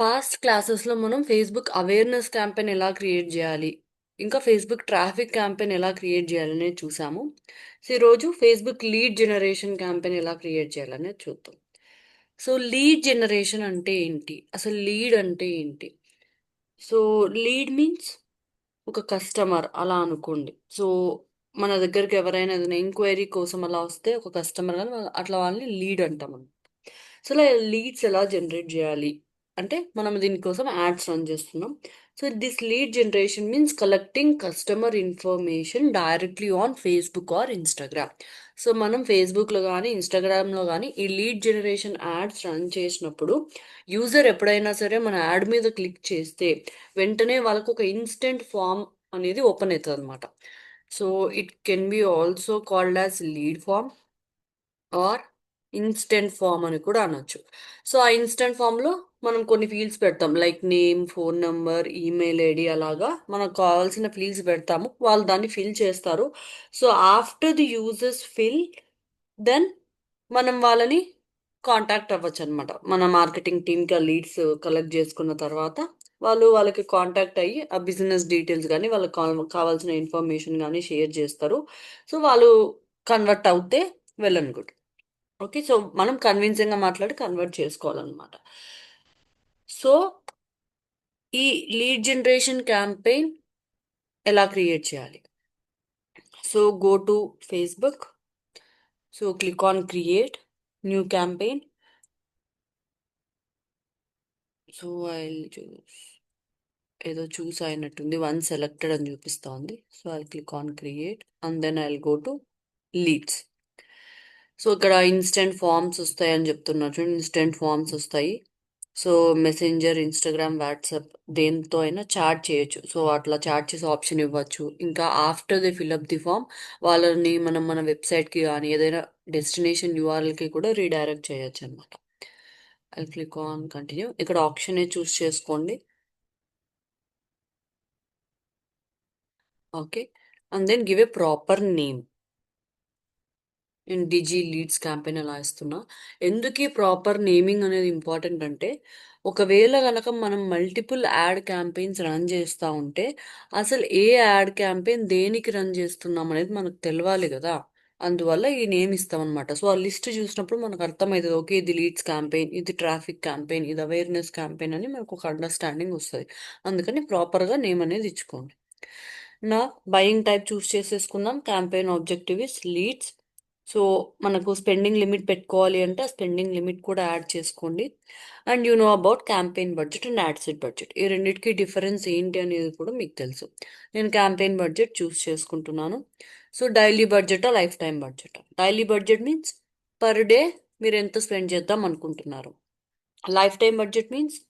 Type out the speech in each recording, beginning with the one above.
Past క్లాసెస్లో మనం Facebook awareness campaign ఎలా క్రియేట్ చేయాలి, ఇంకా ఫేస్బుక్ ట్రాఫిక్ క్యాంపెయిన్ ఎలా క్రియేట్ చేయాలనేది చూసాము. సో ఈరోజు ఫేస్బుక్ లీడ్ జనరేషన్ క్యాంపెయిన్ ఎలా క్రియేట్ చేయాలనేది చూద్దాం. సో లీడ్ జనరేషన్ అంటే ఏంటి, అసలు లీడ్ అంటే ఏంటి? సో లీడ్ మీన్స్ ఒక కస్టమర్ అలా అనుకోండి. సో మన దగ్గరికి ఎవరైనా ఏదైనా ఎంక్వైరీ కోసం అలా వస్తే ఒక కస్టమర్ కానీ అట్లా వాళ్ళని లీడ్ అంటాం. సో ఇలా లీడ్స్ ఎలా జనరేట్ చేయాలి అంటే మనం దీనికోసం యాడ్స్ రన్ చేస్తున్నాం. So this lead generation means collecting customer information directly on Facebook or Instagram. So మనం ఫేస్బుక్లో కానీ ఇన్స్టాగ్రామ్లో కానీ ఈ లీడ్ జనరేషన్ యాడ్స్ రన్ చేసినప్పుడు యూజర్ ఎప్పుడైనా సరే మన యాడ్ మీద క్లిక్ చేస్తే వెంటనే వాళ్ళకు ఒక ఇన్స్టెంట్ ఫామ్ అనేది ఓపెన్ అవుతుంది అనమాట. So it can be also called as lead form or instant form అని కూడా అనొచ్చు. సో ఆ ఇన్స్టెంట్ ఫామ్లో మనం కొన్ని ఫీల్డ్స్ పెడతాం, like name, phone number, email ID, అలాగా మనకు కావాల్సిన ఫీల్డ్స్ పెడతాము, వాళ్ళు దాన్ని ఫిల్ చేస్తారు. So after the users fill, then మనం వాళ్ళని కాంటాక్ట్ అవ్వచ్చు అనమాట. మన మార్కెటింగ్ టీమ్కి ఆ లీడ్స్ కలెక్ట్ చేసుకున్న తర్వాత వాళ్ళకి కాంటాక్ట్ అయ్యి ఆ బిజినెస్ డీటెయిల్స్ కానీ వాళ్ళకి కావాల్సిన ఇన్ఫర్మేషన్ కానీ షేర్ చేస్తారు. సో వాళ్ళు కన్వర్ట్ అవుతే well and good. Okay, so మనం కన్విన్సింగ్గా మాట్లాడి కన్వర్ట్ చేసుకోవాలన్నమాట. సో ఈ లీడ్ జనరేషన్ క్యాంపెయిన్ ఎలా క్రియేట్ చేయాలి? So go to Facebook, so click on create new campaign. So I choose, ఏదో చూస్ అయినట్టుంది, వన్ సెలెక్టెడ్ అని చూపిస్తోంది. So I click on create and then I go to leads. So ఇక్కడ instant forms వస్తాయని చెప్తున్నారు చూడండి, instant forms వస్తాయి. So messenger, Instagram, WhatsApp దేంతో అయినా చాట్ చేయొచ్చు. సో అట్లా చాట్ చేసే ఆప్షన్ ఇవ్వచ్చు. ఇంకా after the fill up the form వాళ్ళని మనం మన వెబ్సైట్కి కానీ ఏదైనా డెస్టినేషన్ యూఆర్ఎల్కి కూడా రీడైరెక్ట్ చేయొచ్చు అనమాట. I click on continue. ఇక్కడ ఆప్షన్ చూస్ చేసుకోండి. Okay, and then give a proper name. నేను డిజి లీడ్స్ క్యాంపెయిన్ అలా ఇస్తున్నా. ఎందుకు ఈ ప్రాపర్ నేమింగ్ అనేది ఇంపార్టెంట్ అంటే, ఒకవేళ కనుక మనం మల్టిపుల్ యాడ్ క్యాంపెయిన్స్ రన్ చేస్తూ ఉంటే అసలు ఏ యాడ్ క్యాంపెయిన్ దేనికి రన్ చేస్తున్నాం అనేది మనకు తెలవాలి కదా. అందువల్ల ఈ నేమ్ ఇస్తాం అనమాట. సో ఆ లిస్ట్ చూసినప్పుడు మనకు అర్థమవుతుంది, ఓకే ఇది లీడ్స్ క్యాంపెయిన్, ఇది ట్రాఫిక్ క్యాంపెయిన్, ఇది అవేర్నెస్ క్యాంపెయిన్ అని మనకు ఒక అండర్స్టాండింగ్ వస్తుంది. అందుకని ప్రాపర్గా నేమ్ అనేది ఇచ్చుకోండి. నా బయింగ్ టైప్ చూస్ చేసేసుకుందాం. Campaign objective is leads. So మనకు స్పెండింగ్ లిమిట్ పెట్టుకోవాలి అంటే ఆ స్పెండింగ్ లిమిట్ కూడా యాడ్ చేసుకోండి. And you know about campaign budget and add set budget, ఈ రెండింటికి డిఫరెన్స్ ఏంటి అనేది కూడా మీకు తెలుసు. నేను క్యాంపెయిన్ బడ్జెట్ చూస్ చేసుకుంటున్నాను. సో డైలీ బడ్జెటా, లైఫ్ టైం బడ్జెటా? Daily budget means per day మీరు ఎంత స్పెండ్ చేద్దాం అనుకుంటున్నారు. Life time budget means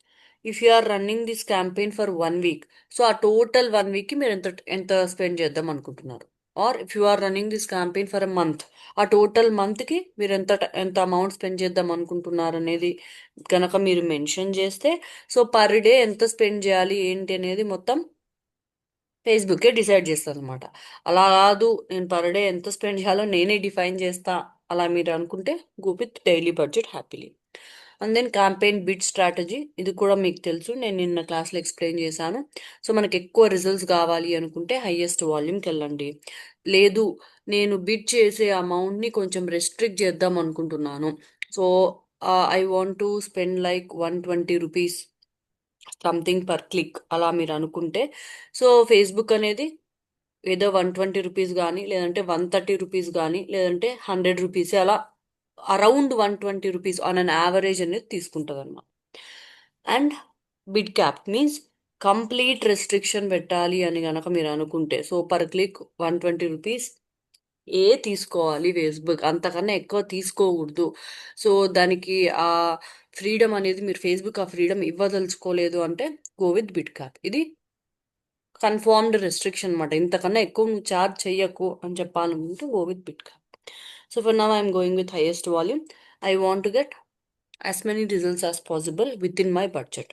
if you are running this campaign for 1 week, so ఆ టోటల్ 1 వీక్కి మీరు ఎంత ఎంత స్పెండ్ చేద్దాం అనుకుంటున్నారు. Or if you are running this campaign for a month, ఆ టోటల్ మంత్కి మీరు ఎంత అమౌంట్ స్పెండ్ చేద్దాం అనుకుంటున్నారు అనేది కనుక మీరు మెన్షన్ చేస్తే, సో పర్ డే ఎంత స్పెండ్ చేయాలి ఏంటి అనేది మొత్తం ఫేస్బుకే డిసైడ్ చేస్తుంది అనమాట. అలా కాదు, నేను పర్ డే ఎంత స్పెండ్ చేయాలో నేనే డిఫైన్ చేస్తా అలా మీరు అనుకుంటే, go with daily budget happily. And then campaign bid strategy, ఇది కూడా మీకు తెలుసు, నేను నిన్న క్లాస్లో ఎక్స్ప్లెయిన్ చేశాను. సో మనకి ఎక్కువ రిజల్ట్స్ కావాలి అనుకుంటే హైయెస్ట్ వాల్యూమ్కి వెళ్ళండి. లేదు నేను బిడ్ చేసే అమౌంట్ని కొంచెం రెస్ట్రిక్ట్ చేద్దాం అనుకుంటున్నాను, so I want to spend like 120 rupees something per click అలా మీరు అనుకుంటే, సో ఫేస్బుక్ అనేది ఏదో 120 రూపీస్ కానీ, లేదంటే 130 రూపీస్ కానీ, లేదంటే 100 రూపీస్, అలా around 120 rupees on an average అనేది తీసుకుంటుంది అనమాట. And bid cap means complete restriction పెట్టాలి అని కనుక మీరు అనుకుంటే, సో పర్ క్లిక్ 120 రూపీస్ తీసుకోవాలి ఫేస్బుక్, అంతకన్నా ఎక్కువ తీసుకోకూడదు. సో దానికి ఆ ఫ్రీడమ్ అనేది మీరు ఫేస్బుక్ ఆ ఫ్రీడమ్ ఇవ్వదలుచుకోలేదు అంటే గో విత్ బిడ్ క్యాప్. ఇది కన్ఫర్మ్డ్ రెస్ట్రిక్షన్ అనమాట. ఇంతకన్నా ఎక్కువ నువ్వు చార్జ్ చెయ్యకు అని చెప్పాలనుకుంటే go with bit cap. So for now I'm going with highest volume. I want to get as many results as possible with in my budget.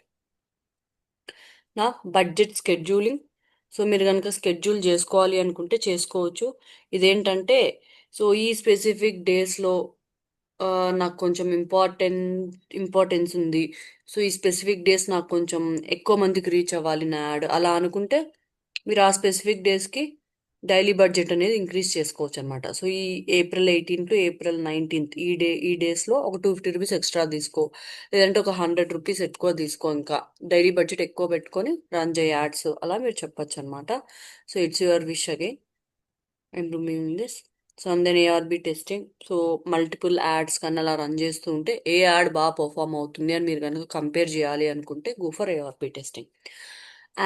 నా budget scheduling, so మీరు కనుక స్కెడ్యూల్ చేసుకోవాలి అనుకుంటే చేసుకోవచ్చు. ఇదేంటంటే, సో ఈ స్పెసిఫిక్ డేస్లో నాకు కొంచెం ఇంపార్టెన్స్ ఉంది. సో, ఈ స్పెసిఫిక్ డేస్ నాకు కొంచెం ఎక్కువ మందికి రీచ్ అవ్వాలి నా యాడ్ అలా అనుకుంటే మీరు ఆ స్పెసిఫిక్ డేస్‌కి డైలీ బడ్జెట్ అనేది ఇంక్రీజ్ చేసుకోవచ్చనమాట. సో, ఈ ఏప్రిల్ 18 టు ఏప్రిల్ 19 ఈ డేస్‌లో ఒక రూ. 250 ఎక్స్‌ట్రా తీసుకో. లేదంటే ఒక రూ. 100 ఎక్కువ తీసుకో ఇంకా. డైలీ బడ్జెట్ ఎక్కువ పెట్టుకొని రన్ చేయి యాడ్స్. అలా మీరు చెప్పొచ్చనమాట. So, it's your wish again. I'm removing this. So, and then A or B testing. So, multiple ads కన్నా అలా రన్ చేస్తూ ఉంటే ఏ యాడ్ బాగా పెర్ఫార్మ్ అవుతుంది అని మీరు కనుక కంపేర్ చేయాలి అనుకుంటే go for A or B testing.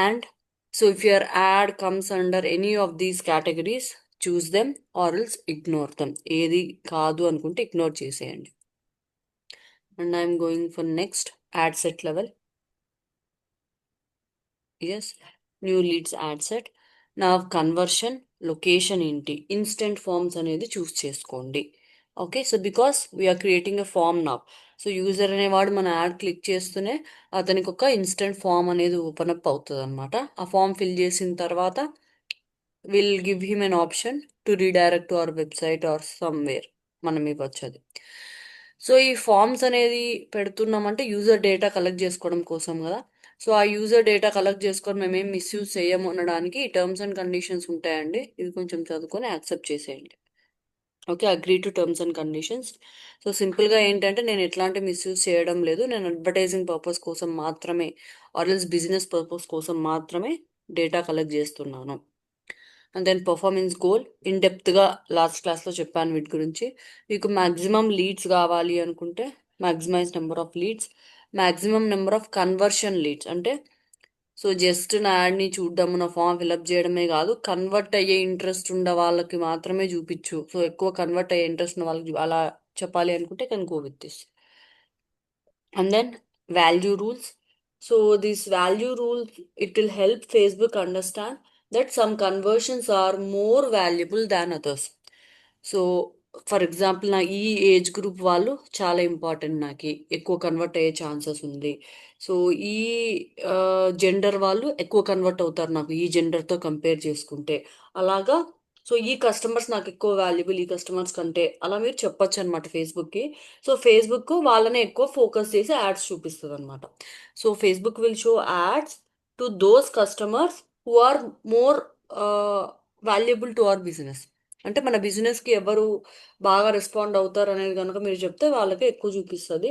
And so if your ad comes under any of these categories choose them or else ignore them. ఏది కాదు అనుకుంటే ఇగ్నోర్ చేసేయండి. And I'm going for next ad set level. Yes, new leads ad set. నా conversion location ఏంటి, instant forms అనేది choose చేసుకోండి. Okay, so because we are creating a form now. So user అనేవాడు మన యాడ్ క్లిక్ చేస్తూనే అతనికి ఒక ఇన్స్టెంట్ ఫామ్ అనేది ఓపెన్ అప్ అవుతుంది అనమాట. ఆ ఫామ్ ఫిల్ చేసిన తర్వాత will give him N option to redirect to our website or somewhere. మనం ఇవ్వచ్చు అది. సో ఈ ఫామ్స్ అనేది పెడుతున్నామంటే యూజర్ డేటా కలెక్ట్ చేసుకోవడం కోసం కదా. సో ఆ యూజర్ డేటా కలెక్ట్ చేసుకొని మేమేం మిస్యూజ్ చేయము అనడానికి టర్మ్స్ అండ్ కండిషన్స్ ఉంటాయండి. ఇది కొంచెం చదువుకొని యాక్సెప్ట్ చేసేయండి. Okay, agree to terms and conditions. So సింపుల్గా ఏంటంటే నేను ఎట్లాంటి మిస్యూజ్ చేయడం లేదు. నేను అడ్వర్టైజింగ్ పర్పస్ కోసం మాత్రమే ఆర్ఎల్స్ బిజినెస్ పర్పస్ కోసం మాత్రమే డేటా కలెక్ట్ చేస్తున్నాను. And then performance goal in డెప్త్గా లాస్ట్ క్లాస్లో చెప్పాను వీటి గురించి. మీకు మ్యాక్సిమం లీడ్స్ కావాలి అనుకుంటే maximize number of leads, maximum number of conversion leads. అంటే సో జస్ట్ నా యాడ్ని చూడడము, నా ఫామ్ ఫిలప్ చేయడమే కాదు, కన్వర్ట్ అయ్యే ఇంట్రెస్ట్ ఉన్న వాళ్ళకి మాత్రమే చూపించు. సో ఎక్కువ కన్వర్ట్ అయ్యే ఇంట్రెస్ట్ ఉన్న వాళ్ళకి అలా చెప్పాలి అనుకుంటే can go with this. And then value rules. So these value rules, it will help Facebook understand that some conversions are more valuable than others. So for example నా ఈ age group వాళ్ళు చాలా important, నాకు ఎక్కువ convert అయ్యే chances ఉంది. So ఈ gender వాళ్ళు ఎక్కువ కన్వర్ట్ అవుతారు నాకు ఈ జెండర్తో కంపేర్ చేసుకుంటే. అలాగా సో ఈ కస్టమర్స్ నాకు ఎక్కువ వాల్యుబుల్ ఈ కస్టమర్స్ కంటే, అలా మీరు చెప్పొచ్చు అనమాట ఫేస్బుక్కి. సో ఫేస్బుక్ వాళ్ళనే ఎక్కువ ఫోకస్ చేసి యాడ్స్ చూపిస్తుంది అనమాట. So Facebook will show ads to those customers who are more valuable to our business. అంటే మన బిజినెస్కి ఎవరు బాగా రెస్పాండ్ అవుతారు అనేది కనుక మీరు చెప్తే వాళ్ళకే ఎక్కువ చూపిస్తుంది.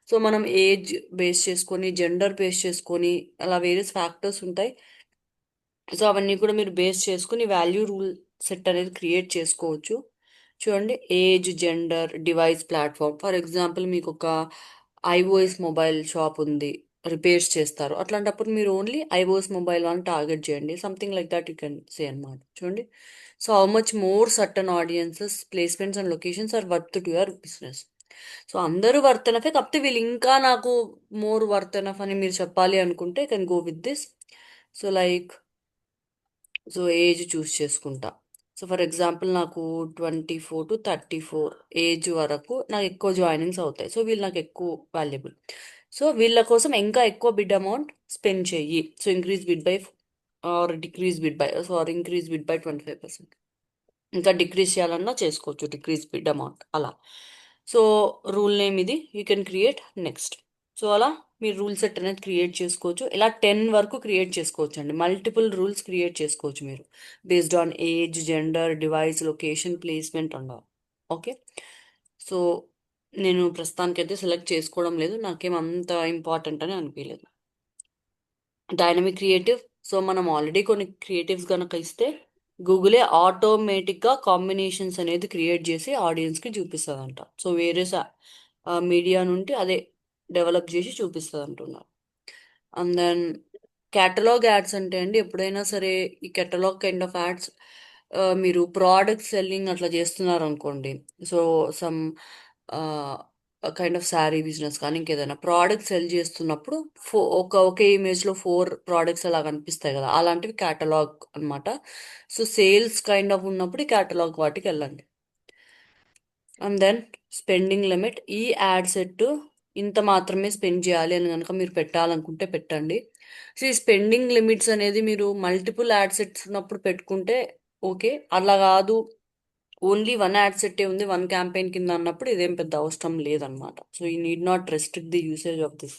సో మనం ఏజ్ బేస్ చేసుకొని, జెండర్ బేస్ చేసుకొని, అలా వేరియస్ ఫ్యాక్టర్స్ ఉంటాయి. సో అవన్నీ కూడా మీరు బేస్ చేసుకుని వాల్యూ రూల్ సెట్ అనేది క్రియేట్ చేసుకోవచ్చు. చూడండి, age, gender, device, platform. For example మీకు ఒక ఐఓఎస్ మొబైల్ షాప్ ఉంది, రిపేర్స్ చేస్తారు. అట్లాంటప్పుడు మీరు ఓన్లీ ఐఓఎస్ మొబైల్ అని టార్గెట్ చేయండి. Something like that you can say అనమాట. చూడండి, so how much more certain audiences, placements and locations are worth to your business. So అందరూ వర్త్ ఎనఫే, కాకపోతే వీళ్ళు ఇంకా నాకు మోర్ వర్త్ ఎనఫ్ అని మీరు చెప్పాలి అనుకుంటే can go with this. So like, so age choose చేసుకుంటా. సో ఫర్ ఎగ్జాంపుల్ నాకు 24 to 34 ఏజ్ వరకు నాకు ఎక్కువ జాయినింగ్స్ అవుతాయి. సో వీళ్ళు నాకు ఎక్కువ వాల్యుబుల్. సో వీళ్ళ కోసం ఇంకా ఎక్కువ బిడ్ అమౌంట్ స్పెండ్ చెయ్యి. So increase bid by or decrease bid by, sorry increase bid by 25%. ఇంకా డిక్రీజ్ చేయాలన్నా చేసుకోవచ్చు, డిక్రీజ్ బిడ్ అమౌంట్ అలా. సో రూల్ నేమ్ ఇది, you can create next. So అలా మీరు రూల్ సెట్ అనేది క్రియేట్ చేసుకోవచ్చు. ఇలా 10 వరకు క్రియేట్ చేసుకోవచ్చు అండి. మల్టిపుల్ రూల్స్ క్రియేట్ చేసుకోవచ్చు మీరు based on age, gender, device, location, placement and all. Okay, so నేను ప్రస్తుతానికైతే సెలెక్ట్ చేసుకోవడం లేదు, నాకేం అంత ఇంపార్టెంట్ అని అనిపించలేదు. Dynamic creative. సో మనం ఆల్రెడీ కొన్ని క్రియేటివ్స్ కనుక ఇస్తే గూగులే ఆటోమేటిక్గా కాంబినేషన్స్ అనేది క్రియేట్ చేసి ఆడియన్స్కి చూపిస్తుందంట. సో వేరే మీడియా నుండి అదే డెవలప్ చేసి చూపిస్తుంది అంటున్నారు. అండ్ దెన్ క్యాటలాగ్ యాడ్స్ అంటే అండి, ఎప్పుడైనా సరే ఈ క్యాటలాగ్ కైండ్ ఆఫ్ యాడ్స్ మీరు ప్రోడక్ట్ సెల్లింగ్ అట్లా చేస్తున్నారు అనుకోండి. So some kind of sari business కానీ ఇంకేదైనా ప్రోడక్ట్ సెల్ చేస్తున్నప్పుడు ఒకే ఇమేజ్లో 4 ప్రోడక్ట్స్ అలా కనిపిస్తాయి కదా, అలాంటివి క్యాటలాగ్ అన్నమాట. సో సేల్స్ కైండ్ ఆఫ్ ఉన్నప్పుడు ఈ క్యాటలాగ్ వాటికి వెళ్ళండి. And then spending limit. ఈ యాడ్ సెట్ ఇంత మాత్రమే స్పెండ్ చేయాలి అని కనుక మీరు పెట్టాలనుకుంటే పెట్టండి. సో ఈ స్పెండింగ్ లిమిట్స్ అనేది మీరు మల్టిపుల్ యాడ్ సెట్స్ ఉన్నప్పుడు పెట్టుకుంటే ఓకే, అలా కాదు ఓన్లీ వన్ యాడ్ సెట్టే ఉంది, వన్ క్యాంపెయిన్ కింద అన్నప్పుడు ఇదేం పెద్ద అవసరం లేదనమాట. So you need not restrict the usage of this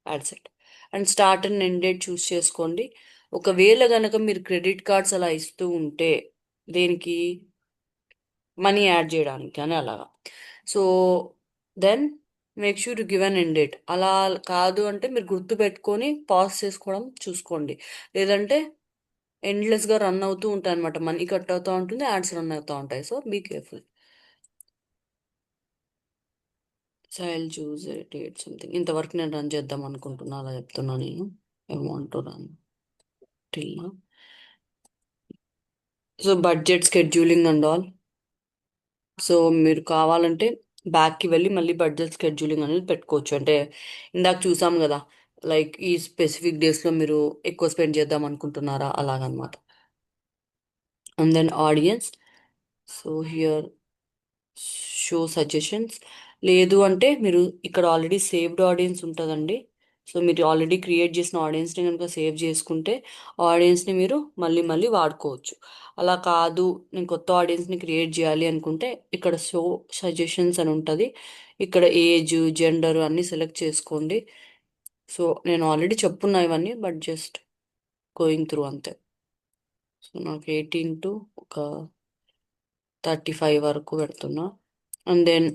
ad set. And start and end date choose చేసుకోండి. ఒకవేళ గనక మీరు క్రెడిట్ కార్డ్స్ అలా ఇస్తూ ఉంటే, దేనికి, మనీ యాడ్ చేయడానికి కానీ అలాగా, so then make sure to give an end date. అలా కాదు అంటే మీరు గుర్తు పెట్టుకొని పాజ్ చేసుకోవడం చూసుకోండి. లేదంటే ఎండ్లెస్గా రన్ అవుతూ ఉంటాయి అనమాట, మనీ కట్ అవుతూ ఉంటుంది, యాడ్స్ రన్ అవుతూ ఉంటాయి. So be careful. So I will choose date something. ఇంతవరకు నేను రన్ చేద్దాం అనుకుంటున్నా, అలా చెప్తున్నా నేను. I want to run till నా. So budget scheduling and all. So మీరు కావాలంటే బ్యాక్కి వెళ్ళి మళ్ళీ బడ్జెట్ స్కెడ్యూలింగ్ అనేది పెట్టుకోవచ్చు. అంటే ఇందాక చూసాం కదా, లైక్ ఈ స్పెసిఫిక్ డేస్లో మీరు ఎక్కువ స్పెండ్ చేద్దాం అనుకుంటున్నారా, అలాగనమాట. And then audience. So here show suggestions. లేదు అంటే మీరు ఇక్కడ ఆల్రెడీ సేవ్డ్ ఆడియన్స్ ఉంటుందండి. సో మీరు ఆల్రెడీ క్రియేట్ చేసిన ఆడియన్స్ని కనుక సేవ్ చేసుకుంటే ఆడియన్స్ని మీరు మళ్ళీ మళ్ళీ వాడుకోవచ్చు. అలా కాదు, నేను కొత్త ఆడియన్స్ని క్రియేట్ చేయాలి అనుకుంటే ఇక్కడ షో సజెషన్స్ అని ఉంటుంది. ఇక్కడ ఏజ్, జెండర్ అన్నీ సెలెక్ట్ చేసుకోండి. సో నేను ఆల్రెడీ చెప్పున్నా ఇవన్నీ, బట్ జస్ట్ గోయింగ్ త్రూ అంతే. సో నాకు 18 టు ఒక 35 వరకు పెడుతున్నా. And then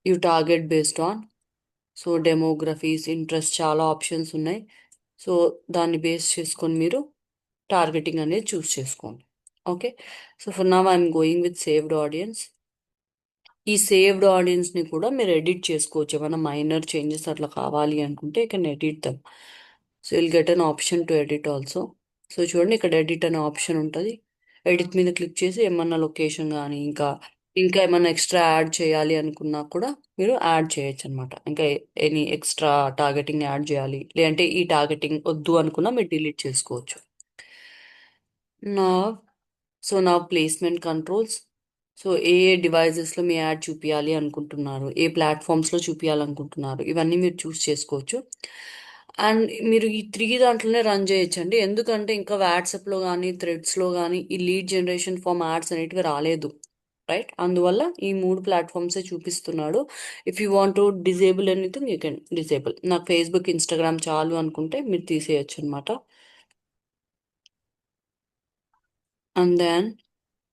you target based on, so demographies, interest, చాలా ఆప్షన్స్ ఉన్నాయి. సో దాన్ని బేస్ చేసుకొని మీరు టార్గెటింగ్ అనేది చూస్ చేసుకోండి. Okay. So for now I'm going with saved audience. ఈ సేవ్డ్ ఆడియన్స్ని కూడా మీరు ఎడిట్ చేసుకోవచ్చు. ఏమైనా మైనర్ చేంజెస్ అట్లా కావాలి అనుకుంటే you can edit them. So will get an option to edit also. So చూడండి, ఇక్కడ ఎడిట్ అనే ఆప్షన్ ఉంటుంది. ఎడిట్ మీద క్లిక్ చేసి ఏమన్నా లొకేషన్ కానీ ఇంకా ఇంకా ఏమన్నా ఎక్స్ట్రా యాడ్ చేయాలి అనుకున్నా కూడా మీరు యాడ్ చేయొచ్చు అనమాట. ఇంకా ఎనీ ఎక్స్ట్రా టార్గెటింగ్ యాడ్ చేయాలి, లేదంటే ఈ టార్గెటింగ్ వద్దు అనుకున్నా మీరు డిలీట్ చేసుకోవచ్చు. నా సో నా ప్లేస్మెంట్ కంట్రోల్స్. సో ఏ ఏ డివైజెస్లో మీ యాడ్ చూపించాలి అనుకుంటున్నారు, ఏ ప్లాట్ఫామ్స్లో చూపించాలనుకుంటున్నారు, ఇవన్నీ మీరు చూస్ చేసుకోవచ్చు. అండ్ మీరు ఈ త్రీ దాంట్లోనే రన్ చేయొచ్చండి. ఎందుకంటే ఇంకా వాట్సాప్లో కానీ థ్రెడ్స్లో కానీ ఈ లీడ్ జనరేషన్ ఫామ్ యాడ్స్ అనేటివి రాలేదు, రైట్? అందువల్ల ఈ మూడు ప్లాట్ఫామ్సే చూపిస్తున్నాడు. If you want to disable anything you can disable. నాకు ఫేస్బుక్, ఇన్స్టాగ్రామ్ చాలు అనుకుంటే మీరు తీసేయచ్చు అనమాట. అండ్ దెన్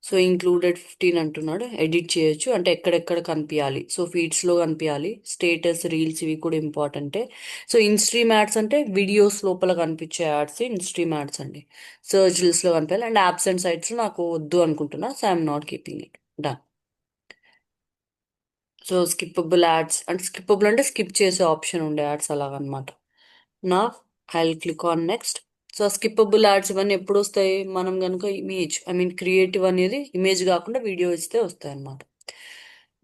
సో ఇంక్లూడెడ్ 15 అంటున్నాడు, ఎడిట్ చేయొచ్చు. అంటే ఎక్కడెక్కడ కనిపించాలి, సో ఫీడ్స్లో కనిపించాలి, స్టేటస్, రీల్స్ ఇవి కూడా ఇంపార్టెంటే. సో ఇన్ స్ట్రీమ్ యాడ్స్ అంటే వీడియోస్ లోపల కనిపించే యాడ్స్ ఇన్ స్ట్రీమ్ యాడ్స్ అండి. సర్చ్ లిస్ట్లో కనిపించాలి. అండ్ యాబ్సెంట్ సైట్స్ నాకు వద్దు అనుకుంటున్నా, so I'm not keeping it. Done. So skippable ads అంటే, స్కిప్పబుల్ అంటే స్కిప్ చేసే ఆప్షన్ ఉండే యాడ్స్ అలాగనమాట. నా I click on next. So skippable ads ఇవన్నీ ఎప్పుడు వస్తాయి, మనం కనుక ఇమేజ్, ఐ మీన్ క్రియేటివ్ అనేది ఇమేజ్ కాకుండా వీడియో ఇస్తే వస్తాయి అన్నమాట.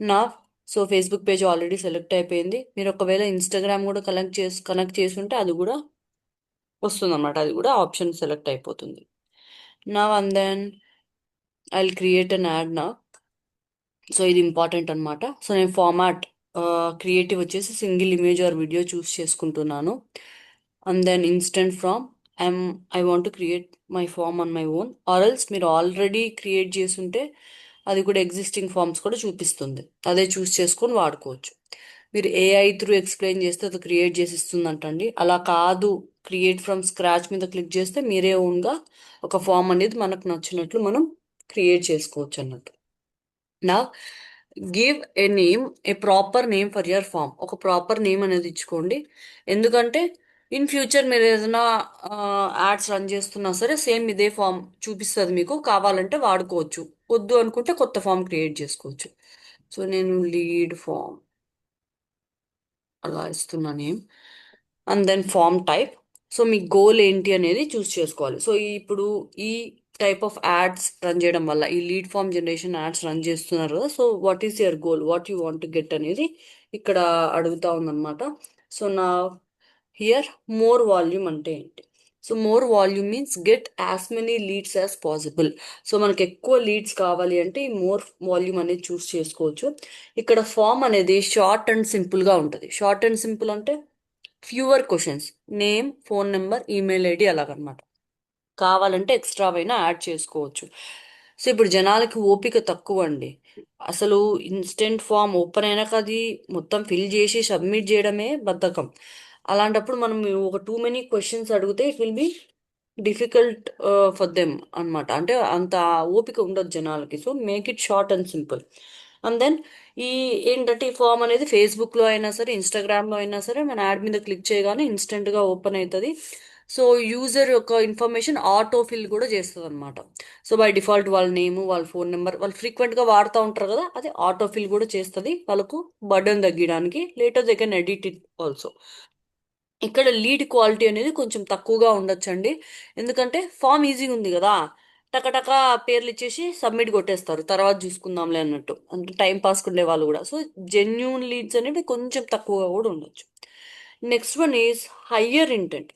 నా so Facebook page already select అయిపోయింది. మీరు ఒకవేళ ఇన్స్టాగ్రామ్ కూడా కనెక్ట్ చేసి ఉంటే అది కూడా వస్తుంది అనమాట, అది కూడా ఆప్షన్ సెలెక్ట్ అయిపోతుంది. నా and then I will create an ad నా. సో ఇది ఇంపార్టెంట్ అనమాట. సో నేను ఫార్మాట్ క్రియేటివ్ వచ్చేసి single image or video choose చేసుకుంటున్నాను. And then instant form, I'm I want to create my form on my own. Or else మీరు already create చేసుంటే అది కూడా ఎగ్జిస్టింగ్ ఫామ్స్ కూడా చూపిస్తుంది, అదే చూస్ చేసుకొని వాడుకోవచ్చు. మీరు ఏఐ త్రూ ఎక్స్ప్లెయిన్ చేస్తే అది క్రియేట్ చేసి ఇస్తుందంటండి. అలా కాదు, క్రియేట్ ఫ్రమ్ స్క్రాచ్ మీద క్లిక్ చేస్తే మీరే ఓన్గా ఒక ఫామ్ అనేది మనకు నచ్చినట్లు మనం క్రియేట్ చేసుకోవచ్చు అన్నట్టు. నా give a name, a proper name for your form. ఒక ప్రాపర్ నేమ్ అనేది ఇచ్చుకోండి. ఎందుకంటే ఇన్ ఫ్యూచర్ మీరు ఏదైనా యాడ్స్ రన్ చేస్తున్నా సరే సేమ్ ఇదే ఫామ్ చూపిస్తుంది మీకు, కావాలంటే వాడుకోవచ్చు, వద్దు అనుకుంటే కొత్త ఫామ్ క్రియేట్ చేసుకోవచ్చు. సో నేను లీడ్ ఫామ్ అలా ఇస్తున్నా name. And then form type. So మీ గోల్ ఏంటి అనేది చూస్ చేసుకోవాలి. సో ఇప్పుడు ఈ టైప్ ఆఫ్ యాడ్స్ రన్ చేయడం వల్ల, ఈ lead form generation ads run చేస్తున్నారు కదా, so what is your goal, what you want to get అనేది ఇక్కడ అడుగుతా ఉందన్నమాట. సో నా హియర్ మోర్ వాల్యూమ్ అంటే ఏంటి? So more volume means get as many leads as possible. So మనకి ఎక్కువ లీడ్స్ కావాలి అంటే ఈ మోర్ వాల్యూమ్ అనేది చూస్ చేసుకోవచ్చు. ఇక్కడ ఫామ్ అనేది షార్ట్ అండ్ సింపుల్గా ఉంటుంది. షార్ట్ అండ్ సింపుల్ అంటే fewer questions, name, phone number, email ID అలాగనమాట. కావాలంటే ఎక్స్ట్రా అయినా యాడ్ చేసుకోవచ్చు. సో ఇప్పుడు జనాలకి ఓపిక తక్కువ అండి. అసలు ఇన్స్టెంట్ ఫామ్ ఓపెన్ అయినాక అది మొత్తం ఫిల్ చేసి సబ్మిట్ చేయడమే బద్ధకం. అలాంటప్పుడు మనం ఒక టూ మెనీ క్వశ్చన్స్ అడిగితే it will be difficult for them అన్నమాట. అంటే అంత ఓపిక ఉండదు జనాలకి. So make it short and simple. And then ఈ ఏంటంటే ఈ ఫామ్ అనేది ఫేస్బుక్లో అయినా సరే, ఇన్స్టాగ్రామ్లో అయినా సరే, మన యాడ్ మీద క్లిక్ చేయగానే ఇన్స్టెంట్గా ఓపెన్ అవుతుంది. సో యూజర్ యొక్క ఇన్ఫర్మేషన్ ఆటో ఫిల్ కూడా చేస్తుంది అనమాట. సో బై డిఫాల్ట్ వాళ్ళ నేమ్, వాళ్ళ ఫోన్ నెంబర్, వాళ్ళు ఫ్రీక్వెంట్గా వాడుతూ ఉంటారు కదా, అది ఆటో ఫిల్ కూడా చేస్తుంది వాళ్ళకు బర్డన్ తగ్గించడానికి. Later they can edit it also. ఇక్కడ లీడ్ క్వాలిటీ అనేది కొంచెం తక్కువగా ఉండొచ్చండి. ఎందుకంటే ఫామ్ ఈజీగా ఉంది కదా, టకటక పేర్లు ఇచ్చేసి సబ్మిట్ కొట్టేస్తారు, తర్వాత చూసుకుందాంలే అన్నట్టు. అంటే టైం పాస్ ఉండే వాళ్ళు కూడా. సో జెన్యూన్ లీడ్స్ అనేవి కొంచెం తక్కువగా కూడా ఉండొచ్చు. Next one is higher intent.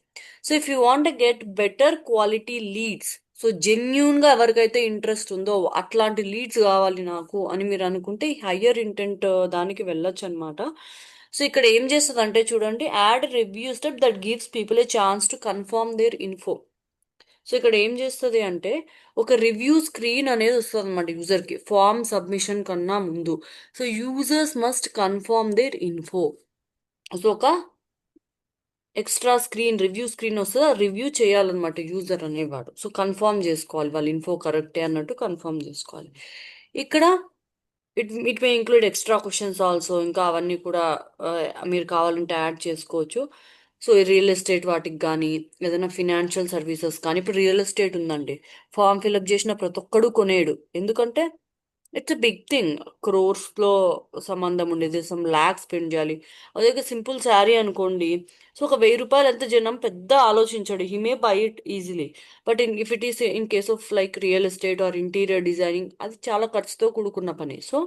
So if you want get better quality leads, so జెన్యూన్గా ఎవరికైతే ఇంట్రెస్ట్ ఉందో అట్లాంటి లీడ్స్ కావాలి నాకు అని మీరు అనుకుంటే ఈ హయ్యర్ ఇంటెంట్ దానికి వెళ్ళొచ్చు అనమాట. సో ఇక్కడ ఏం చేస్తుంది అంటే చూడండి, ad review step that gives people a chance to confirm their info. So ఇక్కడ ఏం చేస్తుంది అంటే ఒక రివ్యూ స్క్రీన్ అనేది వస్తుంది అనమాట యూజర్కి ఫామ్ సబ్మిషన్ కన్నా ముందు. So users must confirm their info. So ఒక ఎక్స్ట్రా స్క్రీన్, రివ్యూ స్క్రీన్ వస్తుంది, రివ్యూ చేయాలన్నమాట యూజర్ అనేవాడు. సో కన్ఫర్మ్ చేసుకోవాలి వాళ్ళ ఇన్ఫో కరెక్టే అన్నట్టు కన్ఫర్మ్ చేసుకోవాలి. ఇక్కడ it may include extra questions also. ఇంకా అవన్నీ కూడా ఆ, మీరు కావాలంటే యాడ్ చేసుకోవచ్చు. సో రియల్ ఎస్టేట్ వాటికి కానీ, ఏదైనా ఫినాన్షియల్ సర్వీసెస్ కానీ, ఇప్పుడు రియల్ ఎస్టేట్ ఉందండి, ఫామ్ ఫిల్అప్ చేసిన ప్రతి ఒక్కడు కొనేడు. ఎందుకంటే ఇట్స్ ఎ బిగ్ థింగ్. క్రోర్స్లో సంబంధం ఉండేది, సమ్ ల్యాక్స్ స్పెండ్ చేయాలి. అదే సింపుల్ శారీ అనుకోండి, సో ఒక 1000 రూపాయలు ఎంత జనం పెద్ద ఆలోచించాడు, he may by it easily. But if it is in case of like real estate or interior designing, అది చాలా ఖర్చుతో కూడుకున్న పని. సో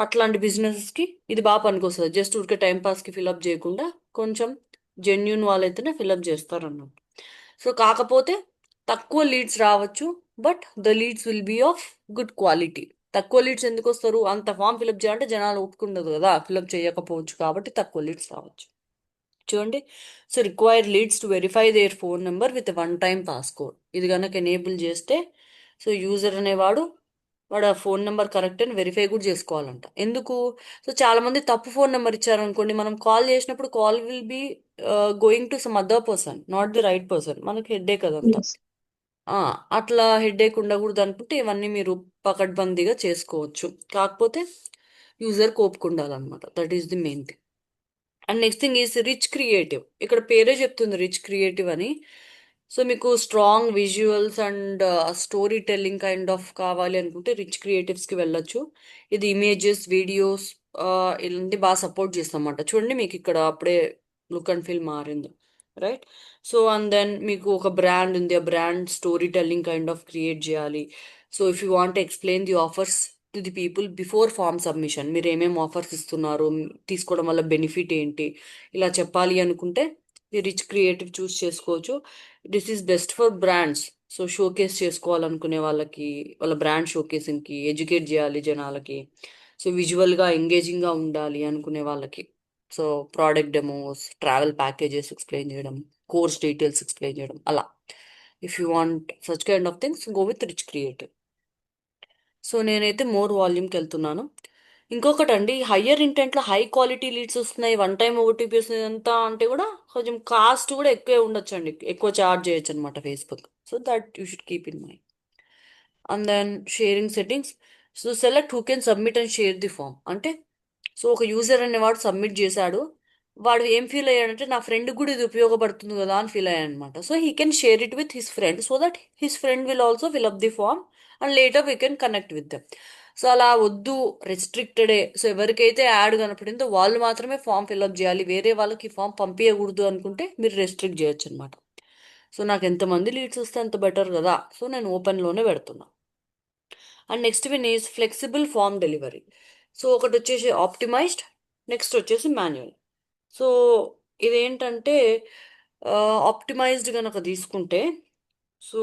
అట్లాంటి బిజినెస్కి ఇది బాగా పనికొస్తుంది. జస్ట్ ఊరికే టైం పాస్కి ఫిలప్ చేయకుండా కొంచెం జెన్యున్ వాళ్ళైతేనే ఫిలప్ చేస్తారు అన్నట్టు. సో కాకపోతే తక్కువ లీడ్స్ రావచ్చు, but the leads will be of good quality. తక్కువ లీడ్స్ ఎందుకు వస్తారు, అంత ఫామ్ ఫిలప్ చేయాలంటే జనాలు ఒప్పుకుండదు కదా, ఫిలప్ చేయకపోవచ్చు, కాబట్టి తక్కువ లీడ్స్ రావచ్చు. చూడండి, so require leads to verify there phone number with one time passcode. ఇది కనుక ఎనేబుల్ చేస్తే సో యూజర్ అనేవాడు వాడు ఆ ఫోన్ నెంబర్ కరెక్ట్ అని వెరిఫై కూడా చేసుకోవాలంట. ఎందుకు? సో చాలా మంది తప్పు ఫోన్ నెంబర్ ఇచ్చారు అనుకోండి, మనం కాల్ చేసినప్పుడు call will be going to some other person, not the right person. మనకి హెడ్ఏక్ అదంతా. Yes. ఆ, అట్లా హెడ్ఏక్ ఉండకూడదు అనుకుంటే ఇవన్నీ మీరు పకడ్బందీగా చేసుకోవచ్చు. కాకపోతే యూజర్ కోపుకుండాలన్నమాట, that is the main thing. And next thing is rich creative. ఇక్కడ పేరే చెప్తుంది రిచ్ క్రియేటివ్ అని. సో మీకు strong visuals and story telling kind of కావాలి అనుకుంటే రిచ్ క్రియేటివ్స్కి వెళ్ళొచ్చు. ఇది ఇమేజెస్, వీడియోస్ ఇలాంటి బాగా సపోర్ట్ చేస్తాం అన్నమాట. చూడండి మీకు ఇక్కడ అప్పుడే లుక్ అండ్ ఫీల్ మారింది, రైట్? సో అండ్ దెన్ మీకు ఒక బ్రాండ్ ఉంది, ఆ brand story telling kind of create చేయాలి. So if you want explain the offers to the people before form submission, మీరు ఏమేమి ఆఫర్స్ ఇస్తున్నారు, తీసుకోవడం వల్ల బెనిఫిట్ ఏంటి, ఇలా చెప్పాలి అనుకుంటే ఈ రిచ్ క్రియేటివ్ చూస్ చేసుకోవచ్చు. This is best for brands. So showcase చేసుకోవాలనుకునే వాళ్ళకి, వాళ్ళ బ్రాండ్ షోకేసింగ్కి, ఎడ్యుకేట్ చేయాలి జనాలకి. సో విజువల్గా ఎంగేజింగ్గా ఉండాలి అనుకునే వాళ్ళకి. So product demos, travel packages explain చేయడం, కోర్స్ డీటెయిల్స్ ఎక్స్ప్లెయిన్ చేయడం అలా. If you want such kind of things, go with rich creative. So నేనైతే మోర్ వాల్యూమ్కి వెళ్తున్నాను. ఇంకొకటి అండి, హయ్యర్ ఇంటెంట్లో హై క్వాలిటీ లీడ్స్ వస్తున్నాయి, వన్ టైం ఓటీపీ వస్తుంది ఎంత అంటే కూడా కొంచెం కాస్ట్ కూడా ఎక్కువే ఉండొచ్చు అండి, ఎక్కువ చార్జ్ చేయొచ్చు అనమాట Facebook. So that you should keep in mind. And then sharing settings. So select who can submit and share the form. అంటే సో ఒక యూజర్ అనేవాడు సబ్మిట్ చేశాడు, వాడు ఏం ఫీల్ అయ్యాడంటే నా ఫ్రెండ్ కూడా ఇది ఉపయోగపడుతుంది కదా అని ఫీల్ అయ్యాడు అనమాట. So he can share it with his friend so that his friend will also fill up the form and later we can connect with them. So అలా వద్దు, రెస్ట్రిక్టెడే. సో ఎవరికైతే యాడ్ కనపడిందో వాళ్ళు మాత్రమే ఫామ్ ఫిల్అప్ చేయాలి, వేరే వాళ్ళకి ఫామ్ పంపించకూడదు అనుకుంటే మీరు రెస్ట్రిక్ట్ చేయొచ్చు అనమాట. సో నాకు ఎంతమంది లీడ్స్ వస్తే అంత బెటర్ కదా, సో నేను ఓపెన్లోనే పెడుతున్నా. And next one is flexible form delivery. So ఒకటి వచ్చేసి ఆప్టిమైజ్డ్, నెక్స్ట్ వచ్చేసి మాన్యువల్. సో ఇదేంటంటే ఆప్టిమైజ్డ్ కనుక తీసుకుంటే, so